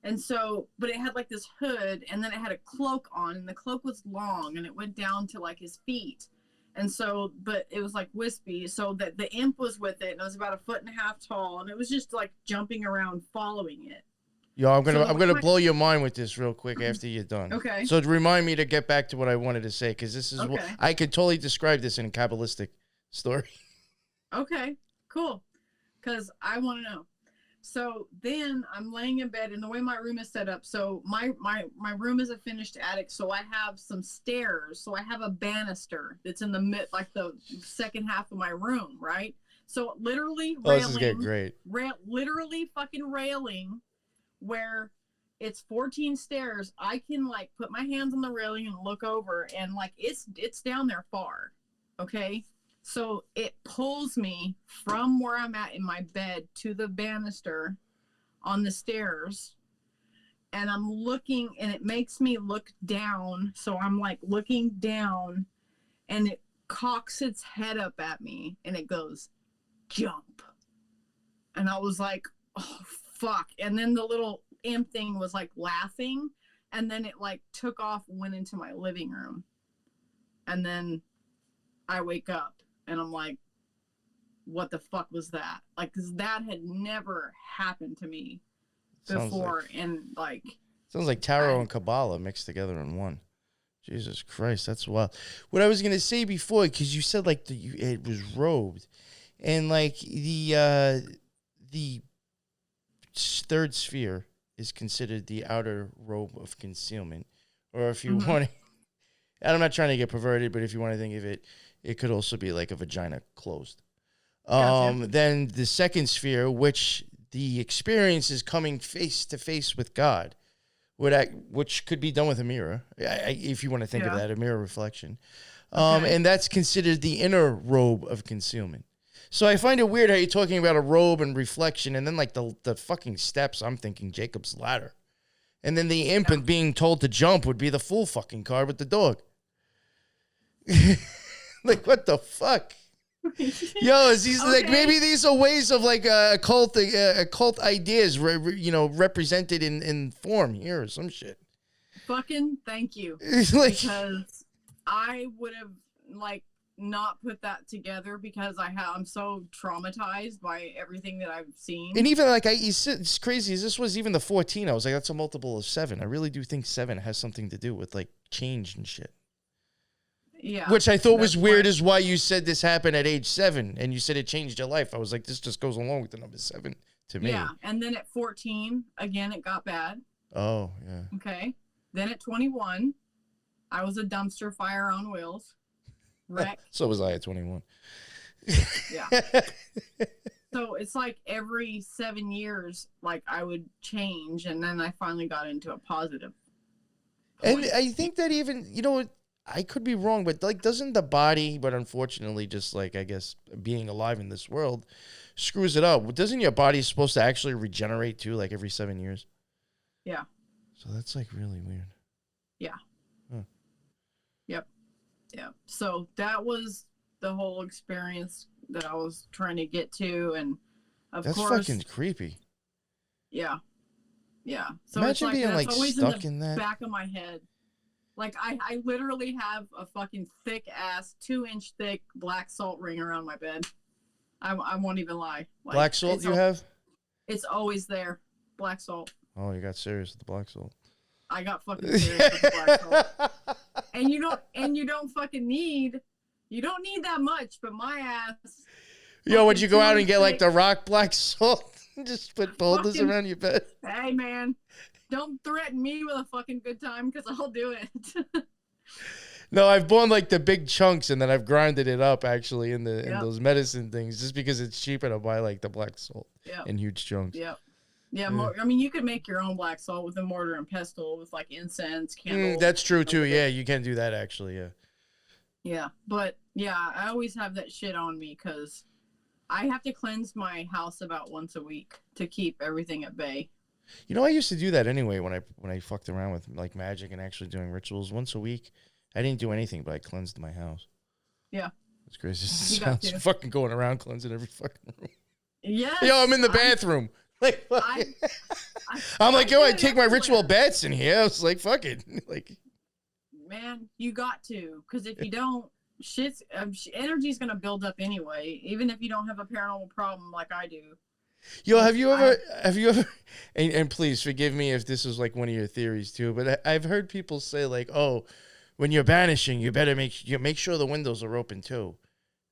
And so, but it had like this hood, and then it had a cloak on, and the cloak was long, and it went down to like his feet. And so, but it was like wispy, so that the imp was with it, and it was about a foot and a half tall, and it was just like jumping around following it. Yo, I'm gonna So blow your mind with this real quick after you're done. Okay. So to remind me to get back to what I wanted to say, because this is what Okay. I could totally describe this in a Kabbalistic story. Okay, cool. Because I want to know. So then I'm laying in bed, and the way my room is set up, so my room is a finished attic, so I have some stairs, so I have a banister that's in the like the second half of my room, right? So literally Oh, this is getting great. literally fucking railing, where it's 14 stairs. I can like put my hands on the railing and look over, and like it's down there far. Okay. So it pulls me from where I'm at in my bed to the banister on the stairs, and I'm looking, and it makes me look down. So I'm like looking down, and it cocks its head up at me, and it goes, jump. And I was like, oh, fuck. And then the little imp thing was like laughing, and then it like took off and went into my living room. And then I wake up, and I'm like, what the fuck was that? Like, because that had never happened to me before. Sounds like tarot and Kabbalah mixed together in one. Jesus Christ, that's wild. What I was gonna say before, because you said like it was robed, and like the third sphere is considered the outer robe of concealment, or if you want to, and I'm not trying to get perverted, but if you want to think of it, it could also be like a vagina closed. Gotcha. Then the second sphere, which the experience is coming face to face with God, which could be done with a mirror, if you want to think of that, a mirror reflection. And that's considered the inner robe of concealment. So I find it weird how you're talking about a robe and reflection, and then like the fucking steps, I'm thinking Jacob's ladder. And then the imp and being told to jump would be the full fucking card with the dog. Like, what the fuck? Yo, is these like maybe these are ways of like occult ideas, represented in form here or some shit. Fucking thank you. Like, because I would have like not put that together, because I'm so traumatized by everything that I've seen. and even like it's crazy. This was even the 14. I was like, that's a multiple of 7. I really do think 7 has something to do with like change and shit. Yeah. Which I thought was that's weird why- is why you said this happened at age 7 and you said it changed your life. I was like, this just goes along with the number 7 to me. Yeah, and then at 14, again, it got bad. Oh, yeah. Okay. Then at 21, I was a dumpster fire on wheels. Wreck. So was I at 21. Yeah. So it's like every 7 years, like I would change, and then I finally got into a positive And point. I think that even, you know, I could be wrong, but like, doesn't the body, but unfortunately, just like, I guess, being alive in this world screws it up. Doesn't your body supposed to actually regenerate too, like every 7 years? Yeah. So that's like really weird. Yeah. Huh. Yep. Yeah. So that was the whole experience that I was trying to get to, and of That's course, fucking creepy. yeah, yeah. So Imagine it's like being that's like always stuck in in the that. back of my head. Like I literally have a fucking thick ass, 2-inch thick black salt ring around my bed. I won't even lie. Like, Black salt it's you have? It's always there. Black salt. Oh, you got serious with the black salt. I got fucking serious with the black salt. And you don't fucking need. You don't need that much, but my ass. Yo, would you go out and fucking get like thick. the rock black salt? Just put boulders Fucking- around your bed. Hey man, don't threaten me with a fucking good time because I'll do it. No, I've bought like the big chunks and then I've grinded it up actually in the in Yep. those medicine things just because it's cheaper to buy like the black salt Yep. in huge chunks. Yep. Yeah, I mean, you could make your own black salt with a mortar and pestle with like incense, candles. That's true too. Okay. Yeah, you can do that actually. Yeah. Yeah, but yeah, I always have that shit on me because I have to cleanse my house about once a week to keep everything at bay. You know, I used to do that anyway when I fucked around with like magic and actually doing rituals once a week. I didn't do anything, but I cleansed my house. Yeah. It's crazy. It You got sounds to. fucking going around cleansing every fucking room. Yes. Yo, I'm in the bathroom. Like, fucking- I- I'm like, yo, do I it take my ritual everywhere. baths in here. I was like, fuck it. Like, Man, you got to, because if you don't, energy's gonna build up anyway. Even if you don't have a paranormal problem like I do. yo, have you ever, and please forgive me if this is like one of your theories too, but I've heard people say like, oh, when you're banishing, you better make sure the windows are open too.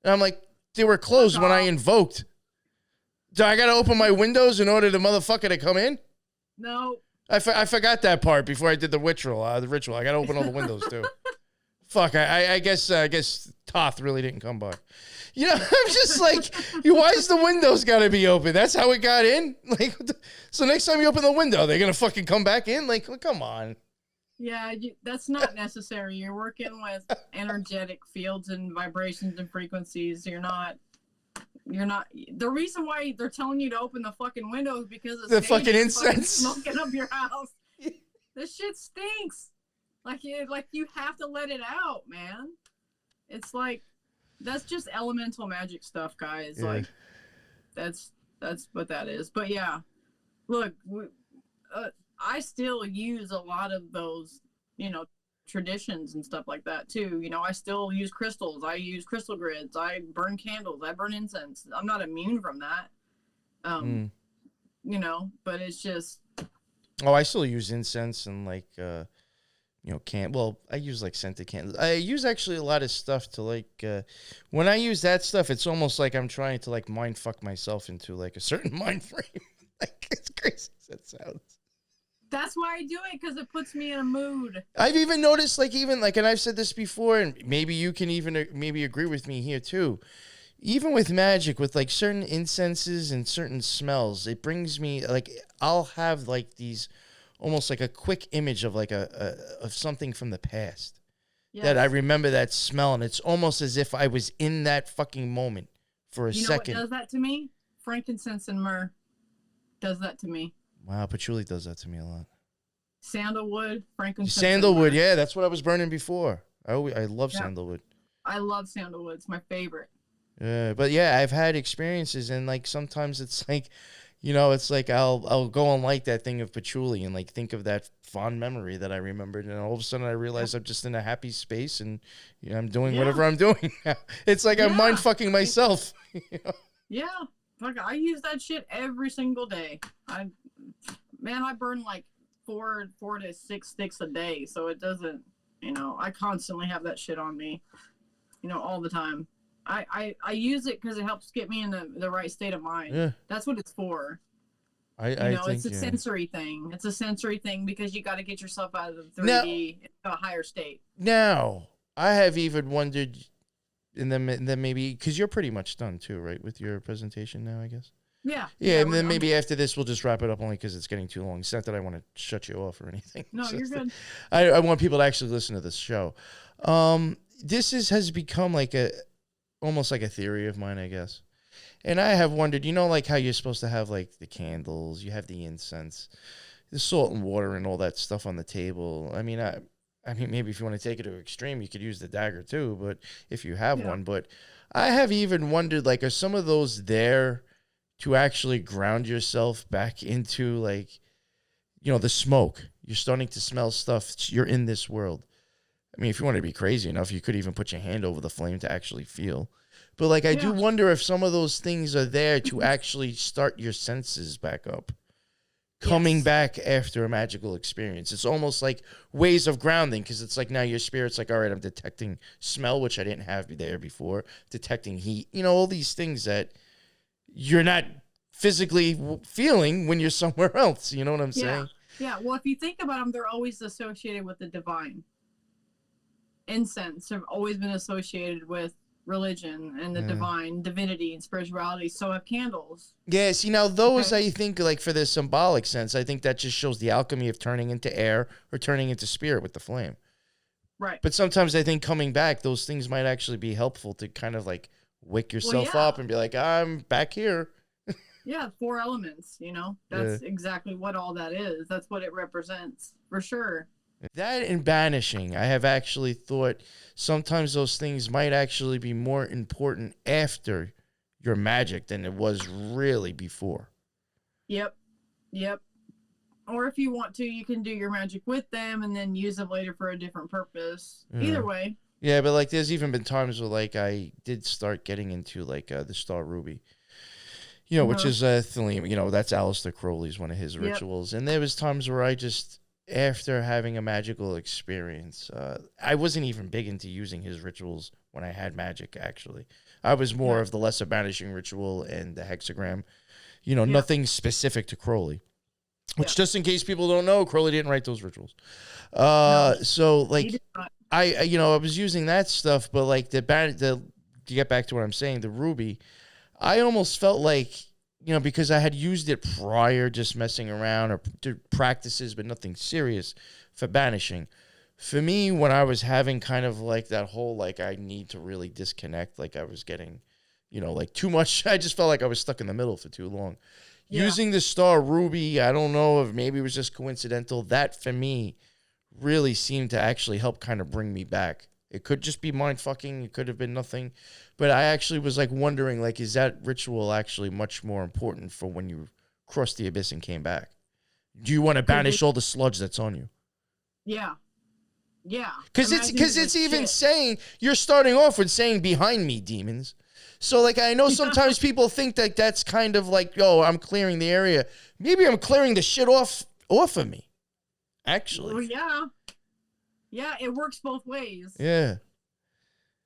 And I'm like, they were closed when I invoked. Do I gotta open my windows in order the motherfucker to come in? No. I forgot that part before I did the ritual. I gotta open all the windows too. Fuck, I guess Toth really didn't come by. You know, I'm just like, why is the windows gotta be open? That's how it got in? Like, so next time you open the window, they're gonna fucking come back in? Like, come on. Yeah, that's not necessary. You're working with energetic fields and vibrations and frequencies. You're not. The reason why they're telling you to open the fucking window is because The fucking is fucking incense. smoking up your house. This shit stinks. Like you have to let it out, man. It's like that's just elemental magic stuff, guys. Yeah. Like that's what that is. But yeah, look, I still use a lot of those, traditions and stuff like that too. I still use crystals. I use crystal grids. I burn candles. I burn incense. I'm not immune from that. But it's just. Oh, I still use incense and like, I use like scented candles. I use actually a lot of stuff to like, when I use that stuff, it's almost like I'm trying to like mind fuck myself into like a certain mind frame. Like, it's crazy as that sounds. That's why I do it, because it puts me in a mood. I've even noticed and I've said this before, and maybe you can even maybe agree with me here too. Even with magic, with like certain incenses and certain smells, it brings me like, I'll have like these almost like a quick image of like of something from the past that I remember that smell, and it's almost as if I was in that fucking moment for a second. What does that to me? Frankincense and myrrh does that to me. Wow, patchouli does that to me a lot. Sandalwood, frankincense. Sandalwood, and myrrh. yeah, that's what I was burning before. I love sandalwood. I love sandalwood. It's my favorite. Yeah, but yeah, I've had experiences, and like sometimes it's like, it's like I'll go and light that thing of patchouli and like think of that fond memory that I remembered, and all of a sudden I realize I'm just in a happy space, and I'm doing whatever I'm doing. It's like I'm mind fucking myself. Yeah, fuck, I use that shit every single day. I burn like four to 6 sticks a day, so it doesn't. You know, I constantly have that shit on me, you know, all the time. I use it because it helps get me in the right state of mind. Yeah. That's what it's for. I think, it's a sensory thing. It's a sensory thing because you got to get yourself out of the 3D into a higher state. Now, I have even wondered, and then maybe, because you're pretty much done too, right, with your presentation now, I guess? Yeah. Yeah, and then maybe after this, we'll just wrap it up only because it's getting too long. It's not that I want to shut you off or anything. No, you're good. I want people to actually listen to this show. This has become like almost like a theory of mine, I guess. And I have wondered, you know, like how you're supposed to have like the candles, you have the incense, the salt and water and all that stuff on the table. I mean, maybe if you want to take it to an extreme, you could use the dagger too, but if you have one. But I have even wondered, like, are some of those there to actually ground yourself back into, like, you know, the smoke? You're starting to smell stuff. You're in this world. I mean, if you want to be crazy enough, you could even put your hand over the flame to actually feel. But, like, I do wonder if some of those things are there to actually start your senses back up. Coming back after a magical experience. It's almost like ways of grounding, because it's like now your spirit's like, all right, I'm detecting smell, which I didn't have there before, detecting heat, you know, all these things that you're not physically feeling when you're somewhere else. You know what I'm saying? Yeah. Well, if you think about them, they're always associated with the divine. Incense have always been associated with religion and the divine, divinity and spirituality. So have candles. Yeah, see, now those, I think, like, for the symbolic sense, I think that just shows the alchemy of turning into air or turning into spirit with the flame. Right. But sometimes I think coming back, those things might actually be helpful to kind of like wake yourself up and be like, I'm back here. Yeah, 4 elements, you know, that's exactly what all that is. That's what it represents, for sure. That and banishing, I have actually thought sometimes those things might actually be more important after your magic than it was really before. Yep. Or if you want to, you can do your magic with them and then use them later for a different purpose. Either way. Yeah, but like there's even been times where like I did start getting into like the Star Ruby. You know, which is Thelium, you know, that's Aleister Crowley's one of his rituals. And there was times where I just, after having a magical experience, I wasn't even big into using his rituals when I had magic, actually. I was more of the lesser banishing ritual and the hexagram. You know, nothing specific to Crowley. Which, just in case people don't know, Crowley didn't write those rituals. So, like, I was using that stuff, but, like, to get back to what I'm saying, the Ruby, I almost felt like, you know, because I had used it prior, just messing around or practices, but nothing serious for banishing. For me, when I was having kind of like that whole, like, I need to really disconnect, like I was getting, you know, like too much. I just felt like I was stuck in the middle for too long. Yeah. Using the Star Ruby, I don't know if maybe it was just coincidental. That, for me, really seemed to actually help kind of bring me back. It could just be mind fucking. It could have been nothing. But I actually was like wondering, like, is that ritual actually much more important for when you crossed the abyss and came back? Do you want to banish all the sludge that's on you? Yeah. Yeah. Because it's even saying, you're starting off with saying, behind me, demons. So, like, I know sometimes people think that that's kind of like, oh, I'm clearing the area. Maybe I'm clearing the shit off of me, actually. Well, yeah. Yeah, it works both ways. Yeah.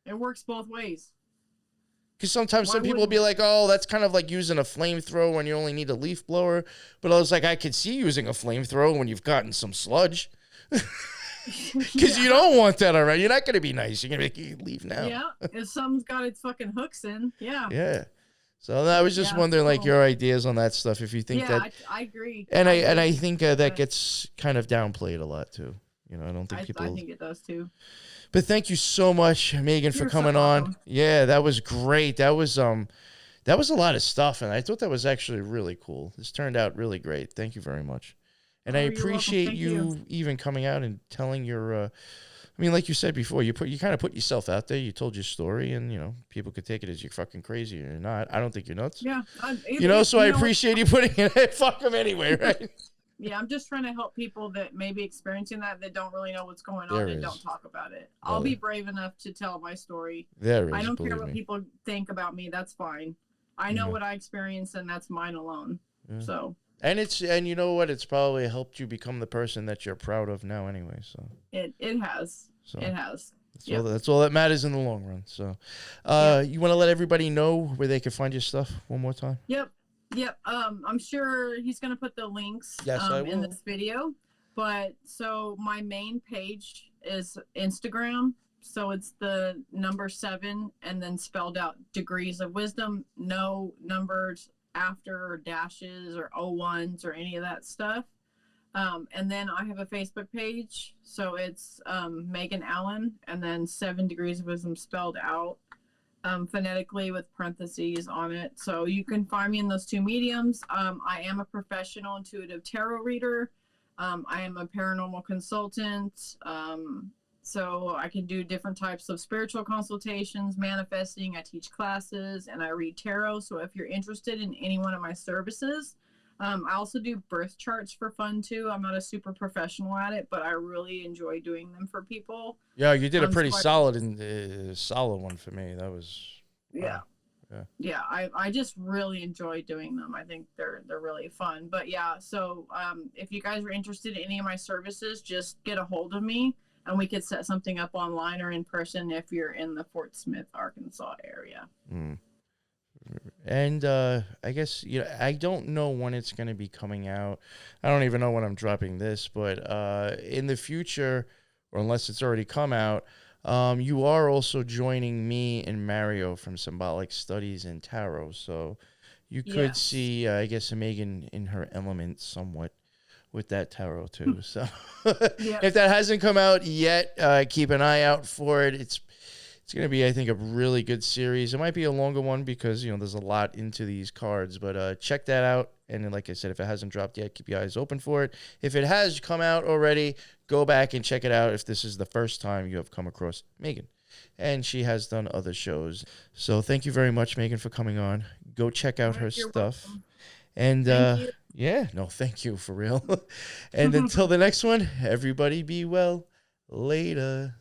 It works both ways. Because sometimes some people will be like, oh, that's kind of like using a flamethrower when you only need a leaf blower. But I was like, I could see using a flamethrower when you've gotten some sludge. Because you don't want that already. You're not going to be nice. You're going to be like, leave now. Yeah, if something's got its fucking hooks in. Yeah. Yeah. So I was just wondering, like, your ideas on that stuff, if you think that. Yeah, I agree. And I think that gets kind of downplayed a lot, too. You know, I don't think people. I think it does too. But thank you so much, Megan, for coming on. Yeah, that was great. That was a lot of stuff, and I thought that was actually really cool. This turned out really great. Thank you very much, and I appreciate you even coming out and telling your. I mean, like you said before, you kind of put yourself out there. You told your story, and you know people could take it as you're fucking crazy or not. I don't think you're nuts. Yeah, I appreciate you putting it. Fuck them anyway, right? Yeah, I'm just trying to help people that may be experiencing that don't really know what's going on and don't talk about it. I'll be brave enough to tell my story. I don't care what people think about me. That's fine. I know what I experienced, and that's mine alone. Yeah. So. And you know what? It's probably helped you become the person that you're proud of now, anyway. So. It has. So It has. that's all that matters in the long run. So, you want to let everybody know where they can find your stuff one more time? Yep. I'm sure he's gonna put the links in this video. But so my main page is Instagram. So it's the number 7 and then spelled out degrees of wisdom. No numbers after or dashes or O1s or any of that stuff. And then I have a Facebook page. So it's Megan Allen and then 7 degrees of wisdom spelled out phonetically with parentheses on it. So you can find me in those two mediums. I am a professional intuitive tarot reader. I am a paranormal consultant. So I can do different types of spiritual consultations, manifesting. I teach classes and I read tarot. So if you're interested in any one of my services, I also do birth charts for fun too. I'm not a super professional at it, but I really enjoy doing them for people. Yeah, you did a pretty solid one for me. That was I just really enjoy doing them. I think they're really fun. But yeah, so if you guys are interested in any of my services, just get a hold of me and we could set something up online or in person if you're in the Fort Smith, Arkansas area. And I guess, I don't know when it's going to be coming out. I don't even know when I'm dropping this, but in the future, or unless it's already come out, you are also joining me and Mario from Symbolic Studies and Tarot. So you could see, I guess, Megan in her element somewhat with that tarot too. So if that hasn't come out yet, keep an eye out for it. It's going to be, I think, a really good series. It might be a longer one because, there's a lot into these cards. But check that out. And then, like I said, if it hasn't dropped yet, keep your eyes open for it. If it has come out already, go back and check it out if this is the first time you have come across Megan. And she has done other shows. So thank you very much, Megan, for coming on. Go check out her stuff. Welcome. And thank you, for real. And until the next one, everybody be well. Later.